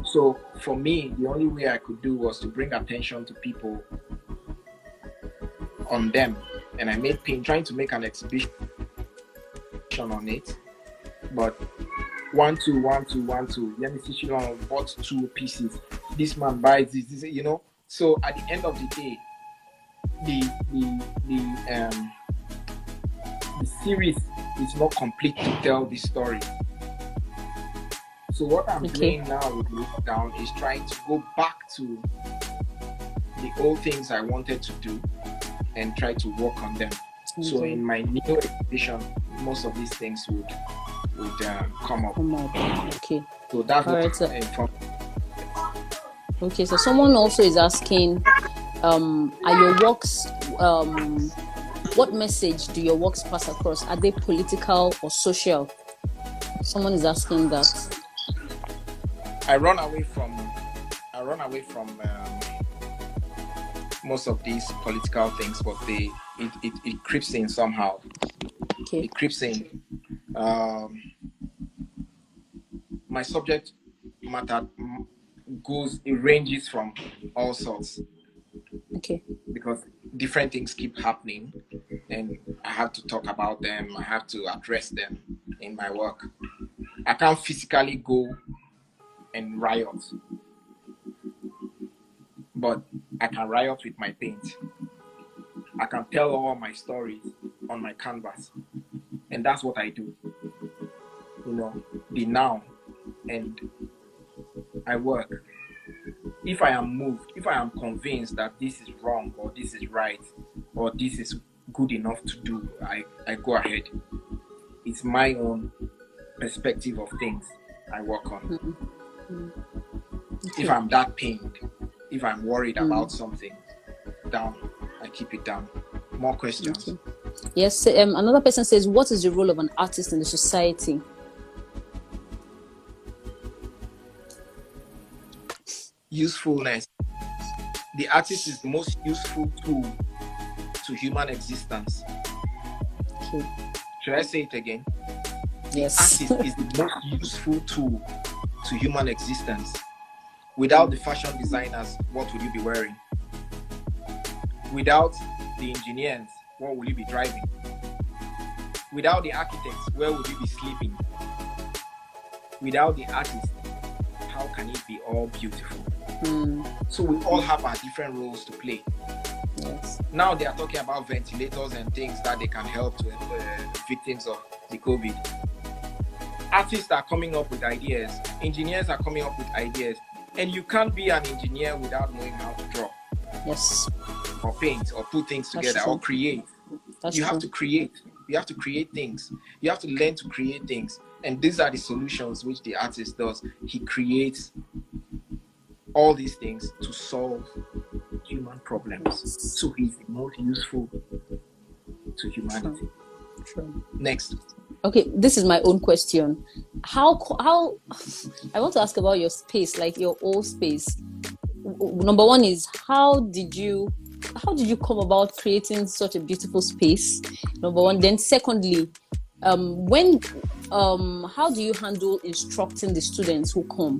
So for me, the only way I could do was to bring attention to people on them, and I made paint, trying to make an exhibition on it. But 1 2 1 2 1 2. Let me teach you on bought 2 pieces. This man buys this, you know. So at the end of the day, the series is not complete to tell the story. So what I'm doing now with Lockdown is trying to go back to the old things I wanted to do and try to work on them. So in my new exhibition, most of these things would come up. Okay. So that's all what right, from. Okay, so someone also is asking, are your works, what message do your works pass across? Are they political or social? Someone is asking that. I run away from most of these political things, but it creeps in somehow. Okay. It creeps in. My subject matter it ranges from all sorts. Okay. Because different things keep happening, and I have to talk about them. I have to address them in my work. I can't physically go and riot, but I can riot with my paint. I can tell all my stories on my canvas, and that's what I do. You know, the now, and I work. If I am moved, if I am convinced that this is wrong or this is right or this is good enough to do, I go ahead. It's my own perspective of things I work on. Okay. If I'm that pained, if I'm worried about something, down, I keep it down. More questions? Okay. Yes, another person says, what is the role of an artist in the society? Usefulness. The artist is the most useful tool to human existence. Okay. Should I say it again? Yes. The artist is the most useful tool to human existence. Without the fashion designers, what would you be wearing? Without the engineers, what would you be driving? Without the architects, where would you be sleeping? Without the artist, how can it be all beautiful? So we all have our different roles to play. Yes. Now they are talking about ventilators and things that they can help to victims of the COVID. Artists are coming up with ideas. Engineers are coming up with ideas. And you can't be an engineer without knowing how to draw. Yes. Or paint, or put things together, or create. You have to create. You have to create things. You have to learn to create things. And these are the solutions which the artist does. He creates all these things to solve human problems. So he's the most useful to humanity. True. Next. Okay, this is my own question. How I want to ask about your space, like your old space. number one is how did you come about creating such a beautiful space? Number one. Then secondly, how do you handle instructing the students who come?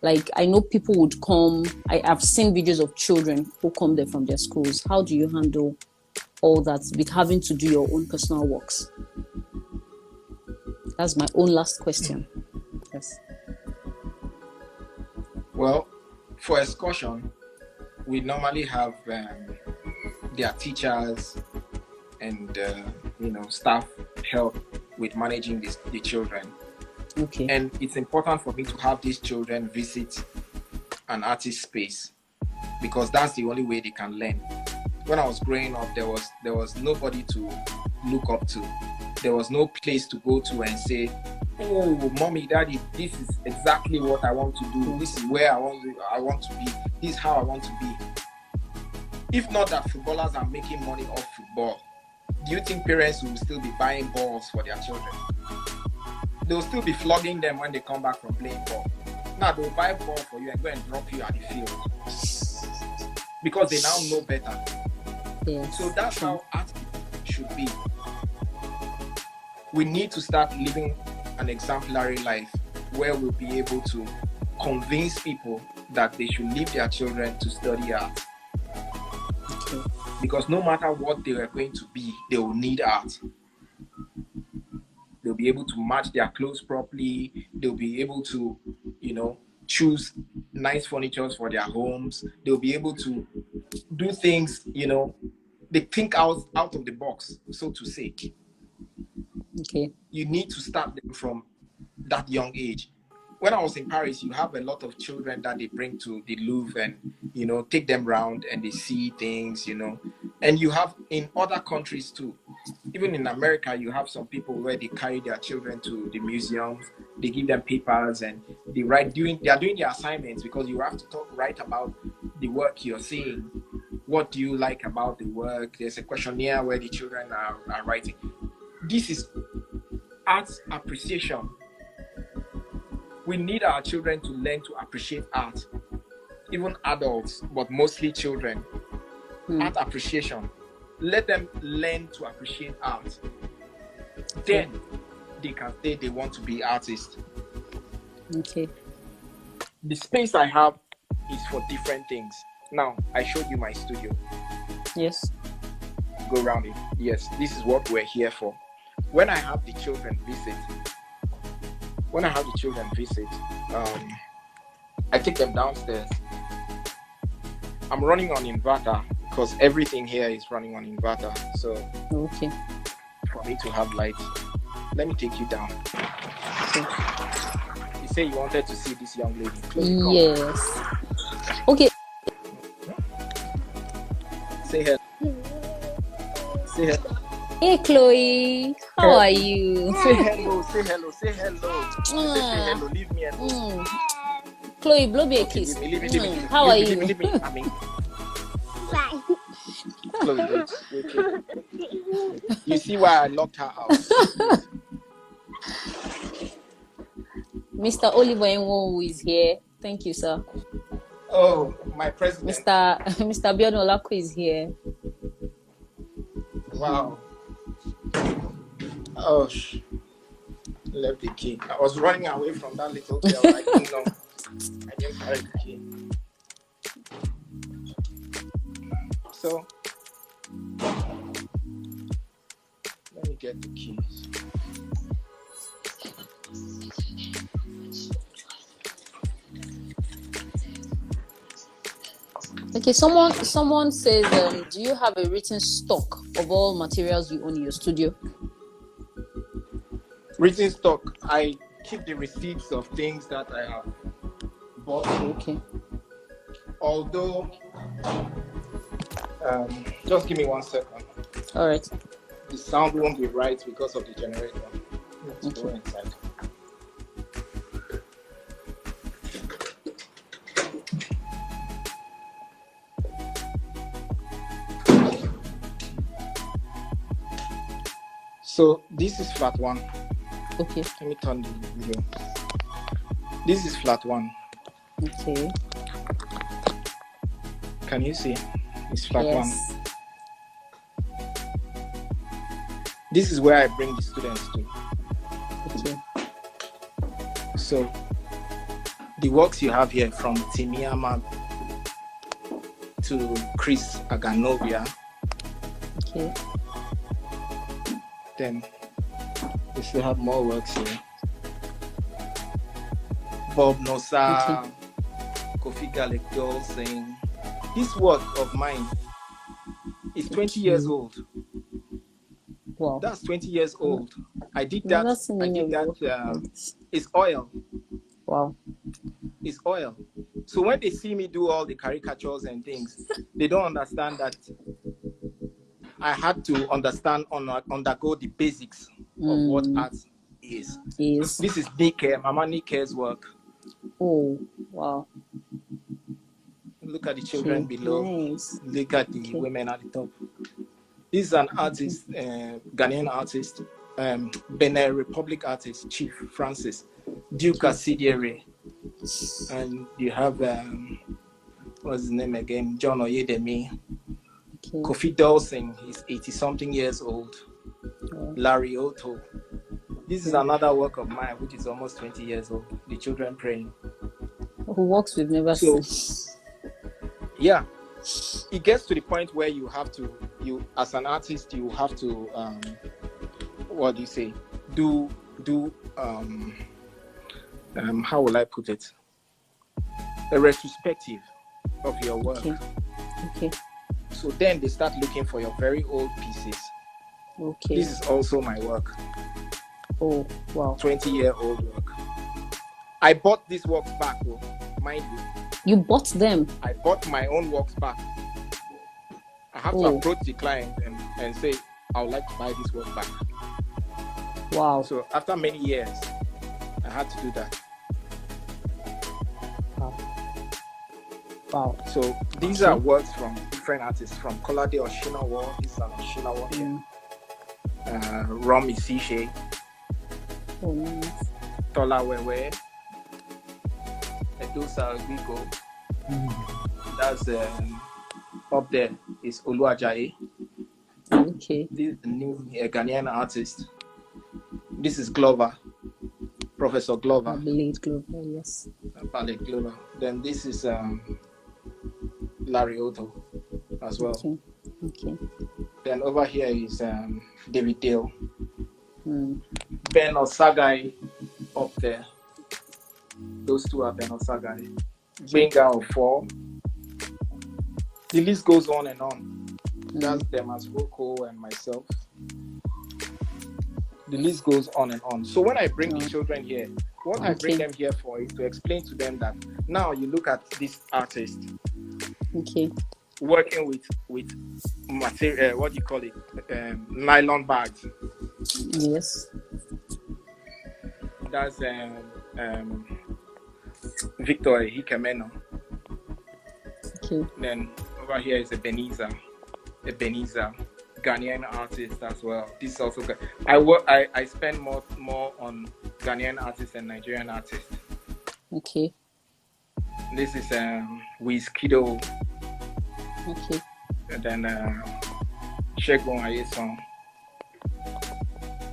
Like, I know people would come. I've seen videos of children who come there from their schools. How do you handle all that with having to do your own personal works? That's my own last question. Yes. Well, for excursion, we normally have their teachers and staff help with managing the children. Okay. And it's important for me to have these children visit an artist space because that's the only way they can learn. When I was growing up, there was nobody to look up to. There was no place to go to and say, "Oh, mommy, daddy, this is exactly what I want to do. This is where I want to be. This is how I want to be." If not that footballers are making money off football, do you think parents will still be buying balls for their children? They'll still be flogging them when they come back from playing ball. Now they'll buy ball for you and go and drop you at the field because they now know better. Yes. So that's how art should be. We need to start living an exemplary life where we'll be able to convince people that they should leave their children to study art. Okay. Because no matter what they are going to be, they will need art. They'll be able to match their clothes properly. They'll be able to, choose nice furniture for their homes. They'll be able to do things, they think out of the box, so to say. Okay. You need to start them from that young age. When I was in Paris, you have a lot of children that they bring to the Louvre and, take them around and they see things, And you have in other countries too. Even in America, you have some people where they carry their children to the museums. They give them papers and they are doing their assignments because you have to write about the work you're seeing. What do you like about the work? There's a questionnaire where the children are writing. This is art appreciation. We need our children to learn to appreciate art. Even adults, but mostly children. Art appreciation. Let them learn to appreciate art. Then they can say they want to be artists. Okay. The space I have is for different things. Now, I showed you my studio. Yes. Go around it. Yes, this is what we're here for. When I have the children visit, I take them downstairs. I'm running on inverter because everything here is running on inverter. So, okay. For me to have light, let me take you down. Okay. You say you wanted to see this young lady. Yes. Okay. Say hello. Say hello. Hey, Chloe. How are you? Say hello. Say hello. Say hello. Say hello. Leave me alone. Chloe, blow me a kiss. Leave me. How are you? Leave me. I mean, Chloe, wait. You see why I locked her out? Mr. Oliver Nwo is here. Thank you, sir. Oh, my president. Mr. Biodun Olako is here. Wow. Oh, left the key. I was running away from that little girl. I didn't know. I didn't carry the key. So, let me get the keys. Okay, someone says, do you have a written stock of all materials you own in your studio? Written stock. I keep the receipts of things that I have bought. Okay. Although, just give me 1 second. All right. The sound won't be right because of the generator. Let's go inside. So this is flat 1. Okay. Let me turn the video. This is flat 1. Okay. Can you see? It's part Yes. 1. This is where I bring the students to. Okay. So the works you have here from Timiama to Chris Aganovia. Okay. Then we still have more works here. Bob Nosa, Kofi Galekdol saying, this work of mine is 20 years old. Wow. That's 20 years old. I did Never that. seen I any did of that. your work like this. It's oil. Wow. It's oil. So when they see me do all the caricatures and things, they don't understand that I had to undergo the basics of what art is. Is. This is Nike, Mama Nike's work. Oh, wow. Look at the children below. Nice. Look at the women at the top. This is an artist, Ghanaian artist, Benin Republic artist, Chief Francis, Duke Asidiere. And you have, what's his name again? John Oyedemi. Kofi Dawson, he's 80-something years old. Larry Otto. This is another work of mine, which is almost 20 years old. The children praying. Who works we've never seen. Yeah, it gets to the point where you have to, as an artist, you have to, what do you say? How will I put it? A retrospective of your work. Okay. So then they start looking for your very old pieces. Okay. This is also my work. Oh, wow. 20-year-old work. I bought these works back, though, mind you. You bought them? I bought my own works back. I have to approach the client and say, I would like to buy this work back. Wow. So after many years, I had to do that. Wow. So these are works from different artists, from Kolade Oshinawa. This is an Oshinawa here. Romy Sishe. Oh, nice. Tola Wewe. Edosa Ogigo. That's up there is Oluwajaye. Okay. This is the new Ghanaian artist. This is Glover, Professor Glover. Ballet Glover, yes. Ballet Glover. Then this is Larry Otto as well. Okay. Then over here is David Dale. Ben Osagai up there. Those two are Ben Osagai. Benga of 4. The list goes on and on. That's them as Rocco and myself. The list goes on and on. So when I bring the children here, what I bring them here for is to explain to them that now you look at this artist working with material, what do you call it? Nylon bags. Yes. That's Victor Hikemeno. Okay. Then over here is Ebenezer, Ghanaian artist as well. This is also good. I spend more on Ghanaian artists and Nigerian artists. Okay. This is Wizkido. Okay. And then Shegun Ayeson.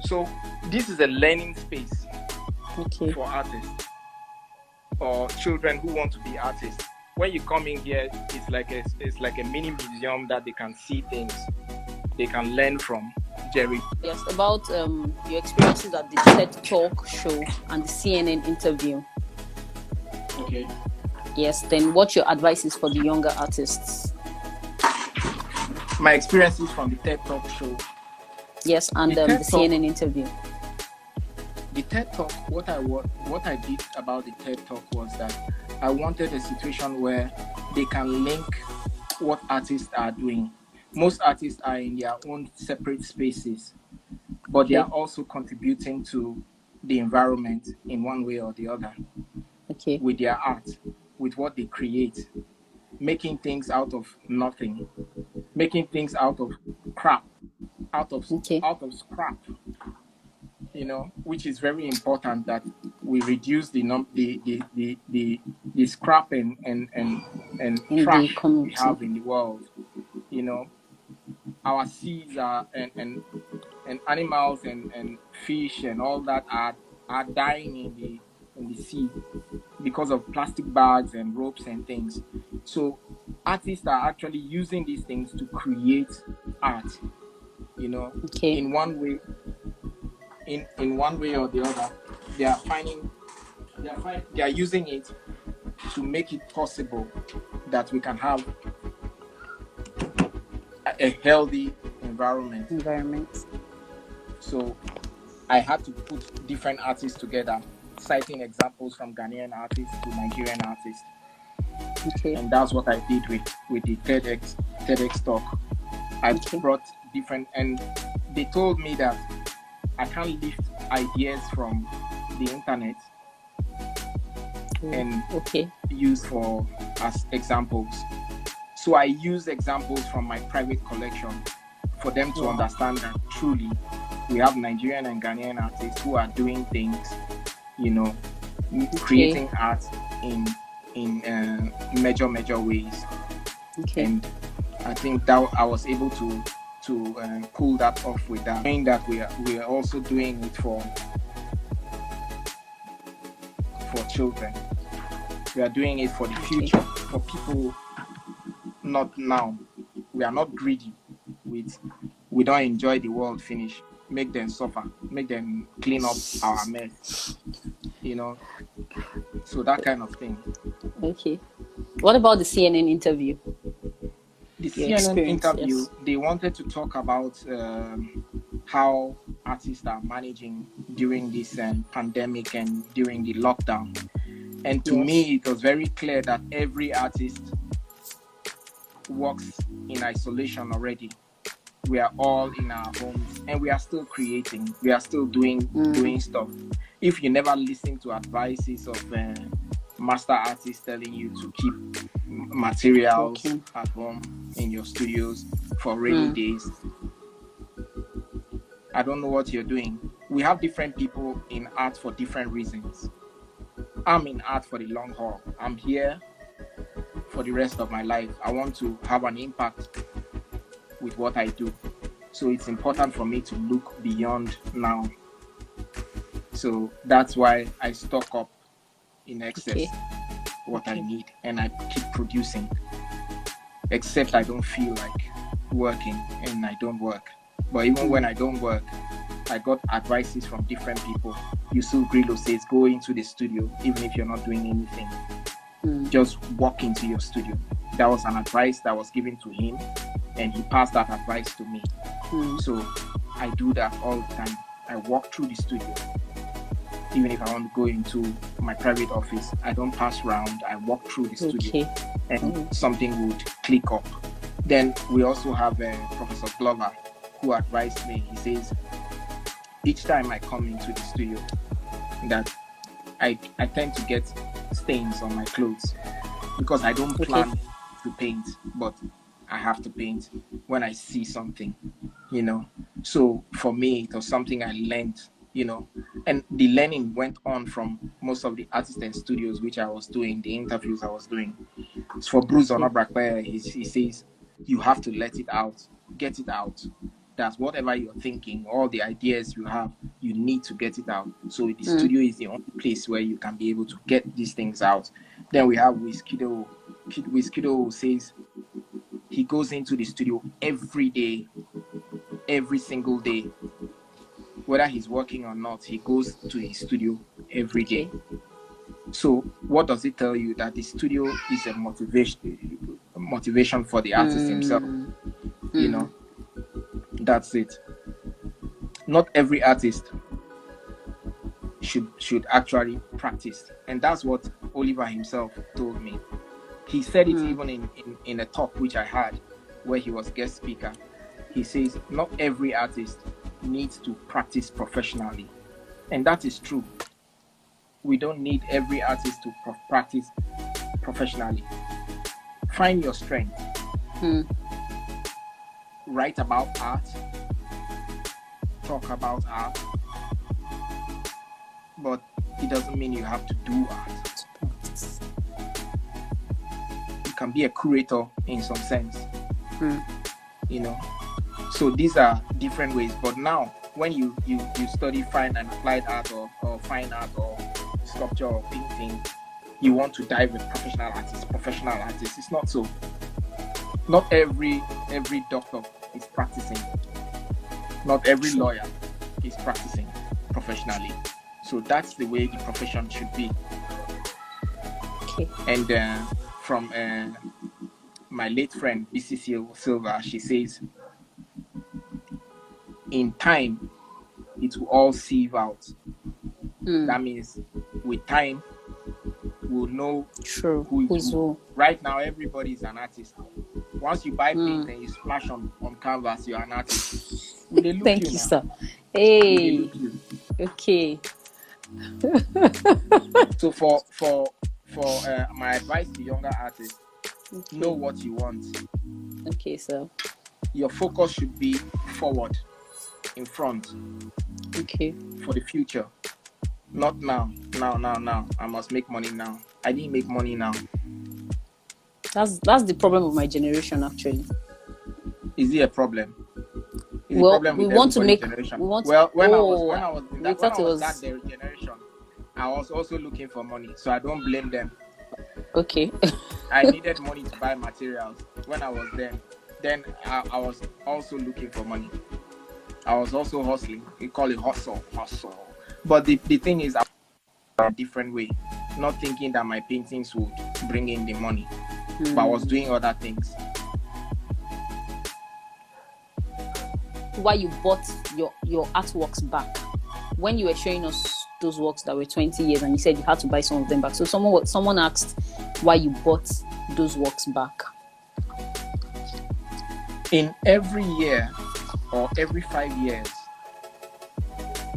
So this is a learning space for artists or children who want to be artists. When you come in here, it's like a mini museum that they can see things they can learn from. Jerry. Yes, about your experiences at the TED Talk show and the CNN interview. Okay. Yes, then what your advice is for the younger artists? My experiences from the TED Talk show. Yes, and the CNN interview. The TED Talk, what I did about the TED Talk was that I wanted a situation where they can link what artists are doing. Most artists are in their own separate spaces, but they are also contributing to the environment in one way or the other. Okay. With their art, with what they create, making things out of nothing, making things out of crap, out of scrap. You know, which is very important that we reduce the scrap and and in the trash we community. have in the world. You know, our seas are and animals and fish and all that are dying in the sea because of plastic bags and ropes and things. So artists are actually using these things to create art, you know, Okay. in one way, in one way or the other. They are they are using it to make it possible that we can have a healthy environment. So I had to put different artists together, citing examples from Ghanaian artists to Nigerian artists. Okay. And that's what I did with the TEDx talk. I brought different, and they told me that I can't lift ideas from the internet and use for as examples. So I use examples from my private collection for them to understand that truly we have Nigerian and Ghanaian artists who are doing things, you know, creating art in major ways. And I think that I was able to pull that off with that. Knowing that we are also doing it for children. We are doing it for the future, for people. Not now. We are not greedy. We don't enjoy the world finish. Make them suffer. Make them clean up our mess. You know. So that kind of thing. Okay. What about the CNN interview? The CNN interview, they wanted to talk about how artists are managing during this pandemic and during the lockdown. And to me, it was very clear that every artist works in isolation already. We are all in our homes and we are still creating. We are still doing stuff. If you never listen to advices of master artists telling you to keep materials at home in your studios for rainy days, I don't know what you're doing. We have different people in art for different reasons. I'm in art for the long haul. I'm here for the rest of my life. I want to have an impact with what I do. So it's important for me to look beyond now. So that's why I stock up in excess what I need and I keep producing. Except I don't feel like working and I don't work. But even when I don't work, I got advices from different people. Yusuf Grillo says, go into the studio, even if you're not doing anything. Just walk into your studio. That was an advice that was given to him, and he passed that advice to me. So I do that all the time. I walk through the studio. Even if I want to go into my private office, I don't pass around. I walk through the studio and something would click up. Then we also have Professor Glover, who advised me. He says, each time I come into the studio, that I tend to get stains on my clothes because I don't plan to paint, but I have to paint when I see something, you know. So for me, it was something I learned, you know, and the learning went on from most of the artists and studios which I was doing, the interviews I was doing. So for Bruce Onobrakwe, he says, you have to let it out, get it out. That whatever you're thinking, all the ideas you have, you need to get it out. So the studio is the only place where you can be able to get these things out. Then we have Wizkido. Wizkido says he goes into the studio every day, every single day. Whether he's working or not, he goes to his studio every day. So what does it tell you? That the studio is a motivation for the artist himself. You know, that's it. Not every artist should actually practice, and that's what Oliver himself told me. He said it even in a talk which I had where he was guest speaker. He says not every artist needs to practice professionally, and that is true. We don't need every artist to practice professionally. Find your strength. Write about art, talk about art, but it doesn't mean you have to do art. You can be a curator in some sense. Mm. You know, so these are different ways. But now, when you study fine and applied art or fine art or sculpture or painting, you want to dive with professional artists. It's not so. Not every doctor is practicing. Not every lawyer is practicing professionally. So that's the way the profession should be. Okay. And from my late friend BC Silva, she says, in time, it will all sieve out. That means with time, we'll know who is who. Right now, everybody is an artist. Once you buy paint and you splash on canvas, you're an artist. Thank you, sir. Hey. Okay. So for my advice to younger artists, know what you want. Okay, sir. Your focus should be forward, in front. Okay. For the future. Not now. Now. I must make money now. I didn't make money now. That's the problem of my generation, actually. Is it a problem? Well, we want to make. Generation? When I was that generation, I was also looking for money, so I don't blame them. Okay. I needed money to buy materials when I was there. Then I was also looking for money. I was also hustling. We call it hustle. But the thing is, a different way. Not thinking that my paintings would bring in the money, but I was doing other things. Why you bought your artworks back? When you were showing us those works that were 20 years, and you said you had to buy some of them back. So someone asked why you bought those works back. In every year or every 5 years,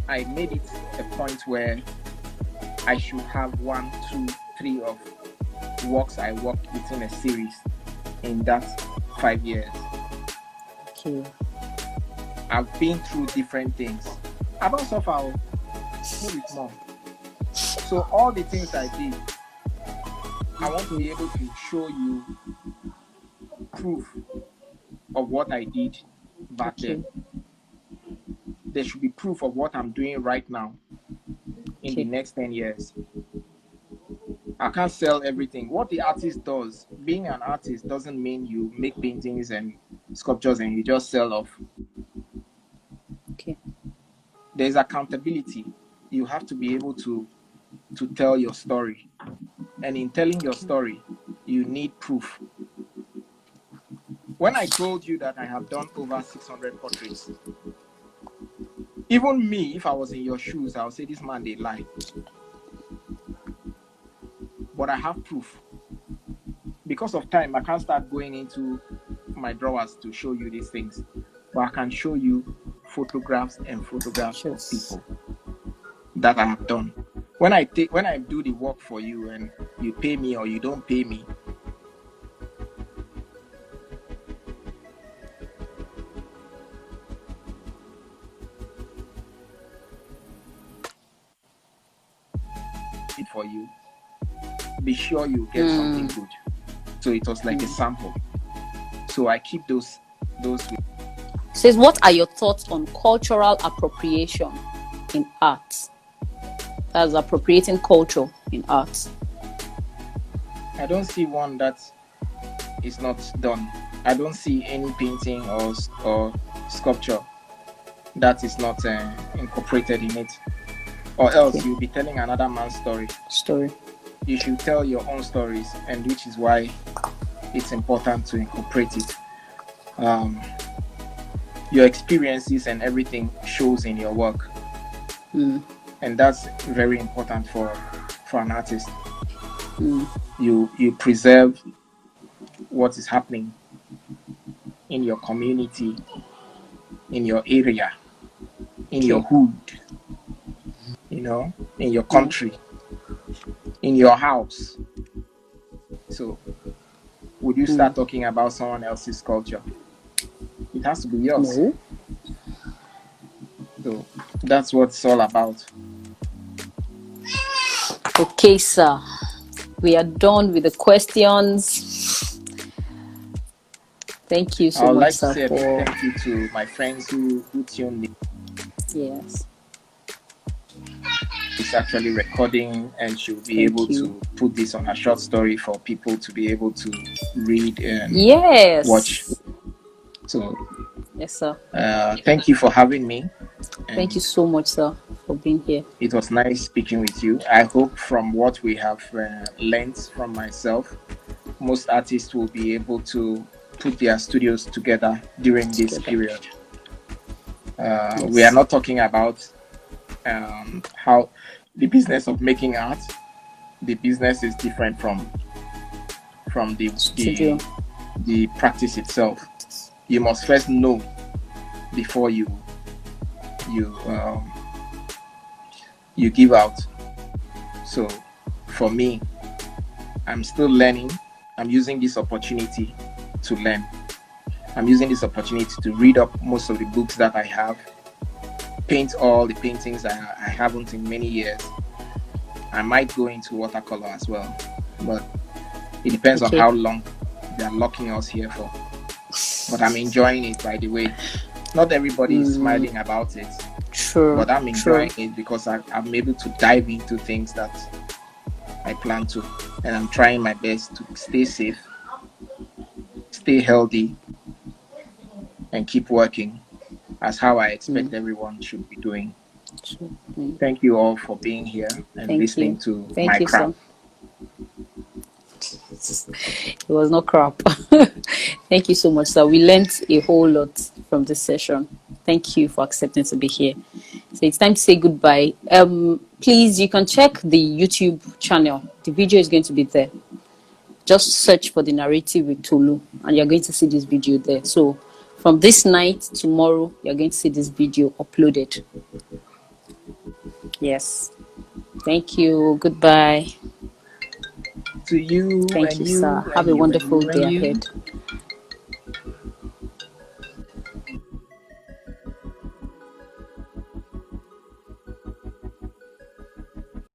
I made it a point where I should have 1, 2, 3 of works I worked within a series in that 5 years. Okay. I've been through different things. I don't suffer with more. So all the things I did, I want to be able to show you proof of what I did back then. There should be proof of what I'm doing right now in the next 10 years. I can't sell everything. What the artist does, being an artist doesn't mean you make paintings and sculptures and you just sell off. Okay. There's accountability. You have to be able to tell your story. And in telling your story, you need proof. When I told you that I have done over 600 portraits, even me, if I was in your shoes, I would say, this man, they lie. But I have proof. Because of time, I can't start going into my drawers to show you these things. But I can show you photographs and photographs of people that I have done. When I do the work for you and you pay me or you don't pay me, it for you, be sure you get something good. So it was like a sample. So I keep those with. Says, what are your thoughts on cultural appropriation in art? As appropriating culture in art. I don't see one that is not done. I don't see any painting or sculpture that is not incorporated in it. Or else you'll be telling another man's story. You should tell your own stories, and which is why it's important to incorporate it. Your experiences and everything shows in your work. And that's very important for an artist. You preserve what is happening in your community, in your area, in your hood, in your country, in your house. So would you start talking about someone else's culture? It has to be yours. No. So that's what it's all about. Okay, sir. We are done with the questions. Thank you I so would much, like to sir, say a big for thank you to my friends who tuned in. yes. It's actually recording, and she'll be Thank able you. to put this on a short story for people to be able to read and Yes. watch. So, yes, sir. Thank you for having me. Thank you so much, sir, for being here. It was nice speaking with you. I hope from what we have learned from myself, most artists will be able to put their studios together during this period. Yes. We are not talking about how the business of making art. The business is different from the practice itself. You must first know before you give out. So for me, I'm still learning. I'm using this opportunity to learn. I'm using this opportunity to read up most of the books that I have, paint all the paintings I haven't in many years. I might go into watercolor as well, but it depends on how long they're locking us here for. But I'm enjoying it, by the way. Not everybody is smiling about it. True. But I'm enjoying it because I'm able to dive into things that I plan to. And I'm trying my best to stay safe, stay healthy, and keep working as how I expect everyone should be doing. Thank you all for being here and listening to my crap. It was not crap. Thank you so much, sir. We learned a whole lot from this session. Thank you for accepting to be here. So it's time to say goodbye. Please, you can check the YouTube channel. The video is going to be there. Just search for the narrative with Tolu, and you're going to see this video there. So from this night, tomorrow, you're going to see this video uploaded. Yes. Thank you. Goodbye. To you. Thank you, sir. Have a wonderful day ahead.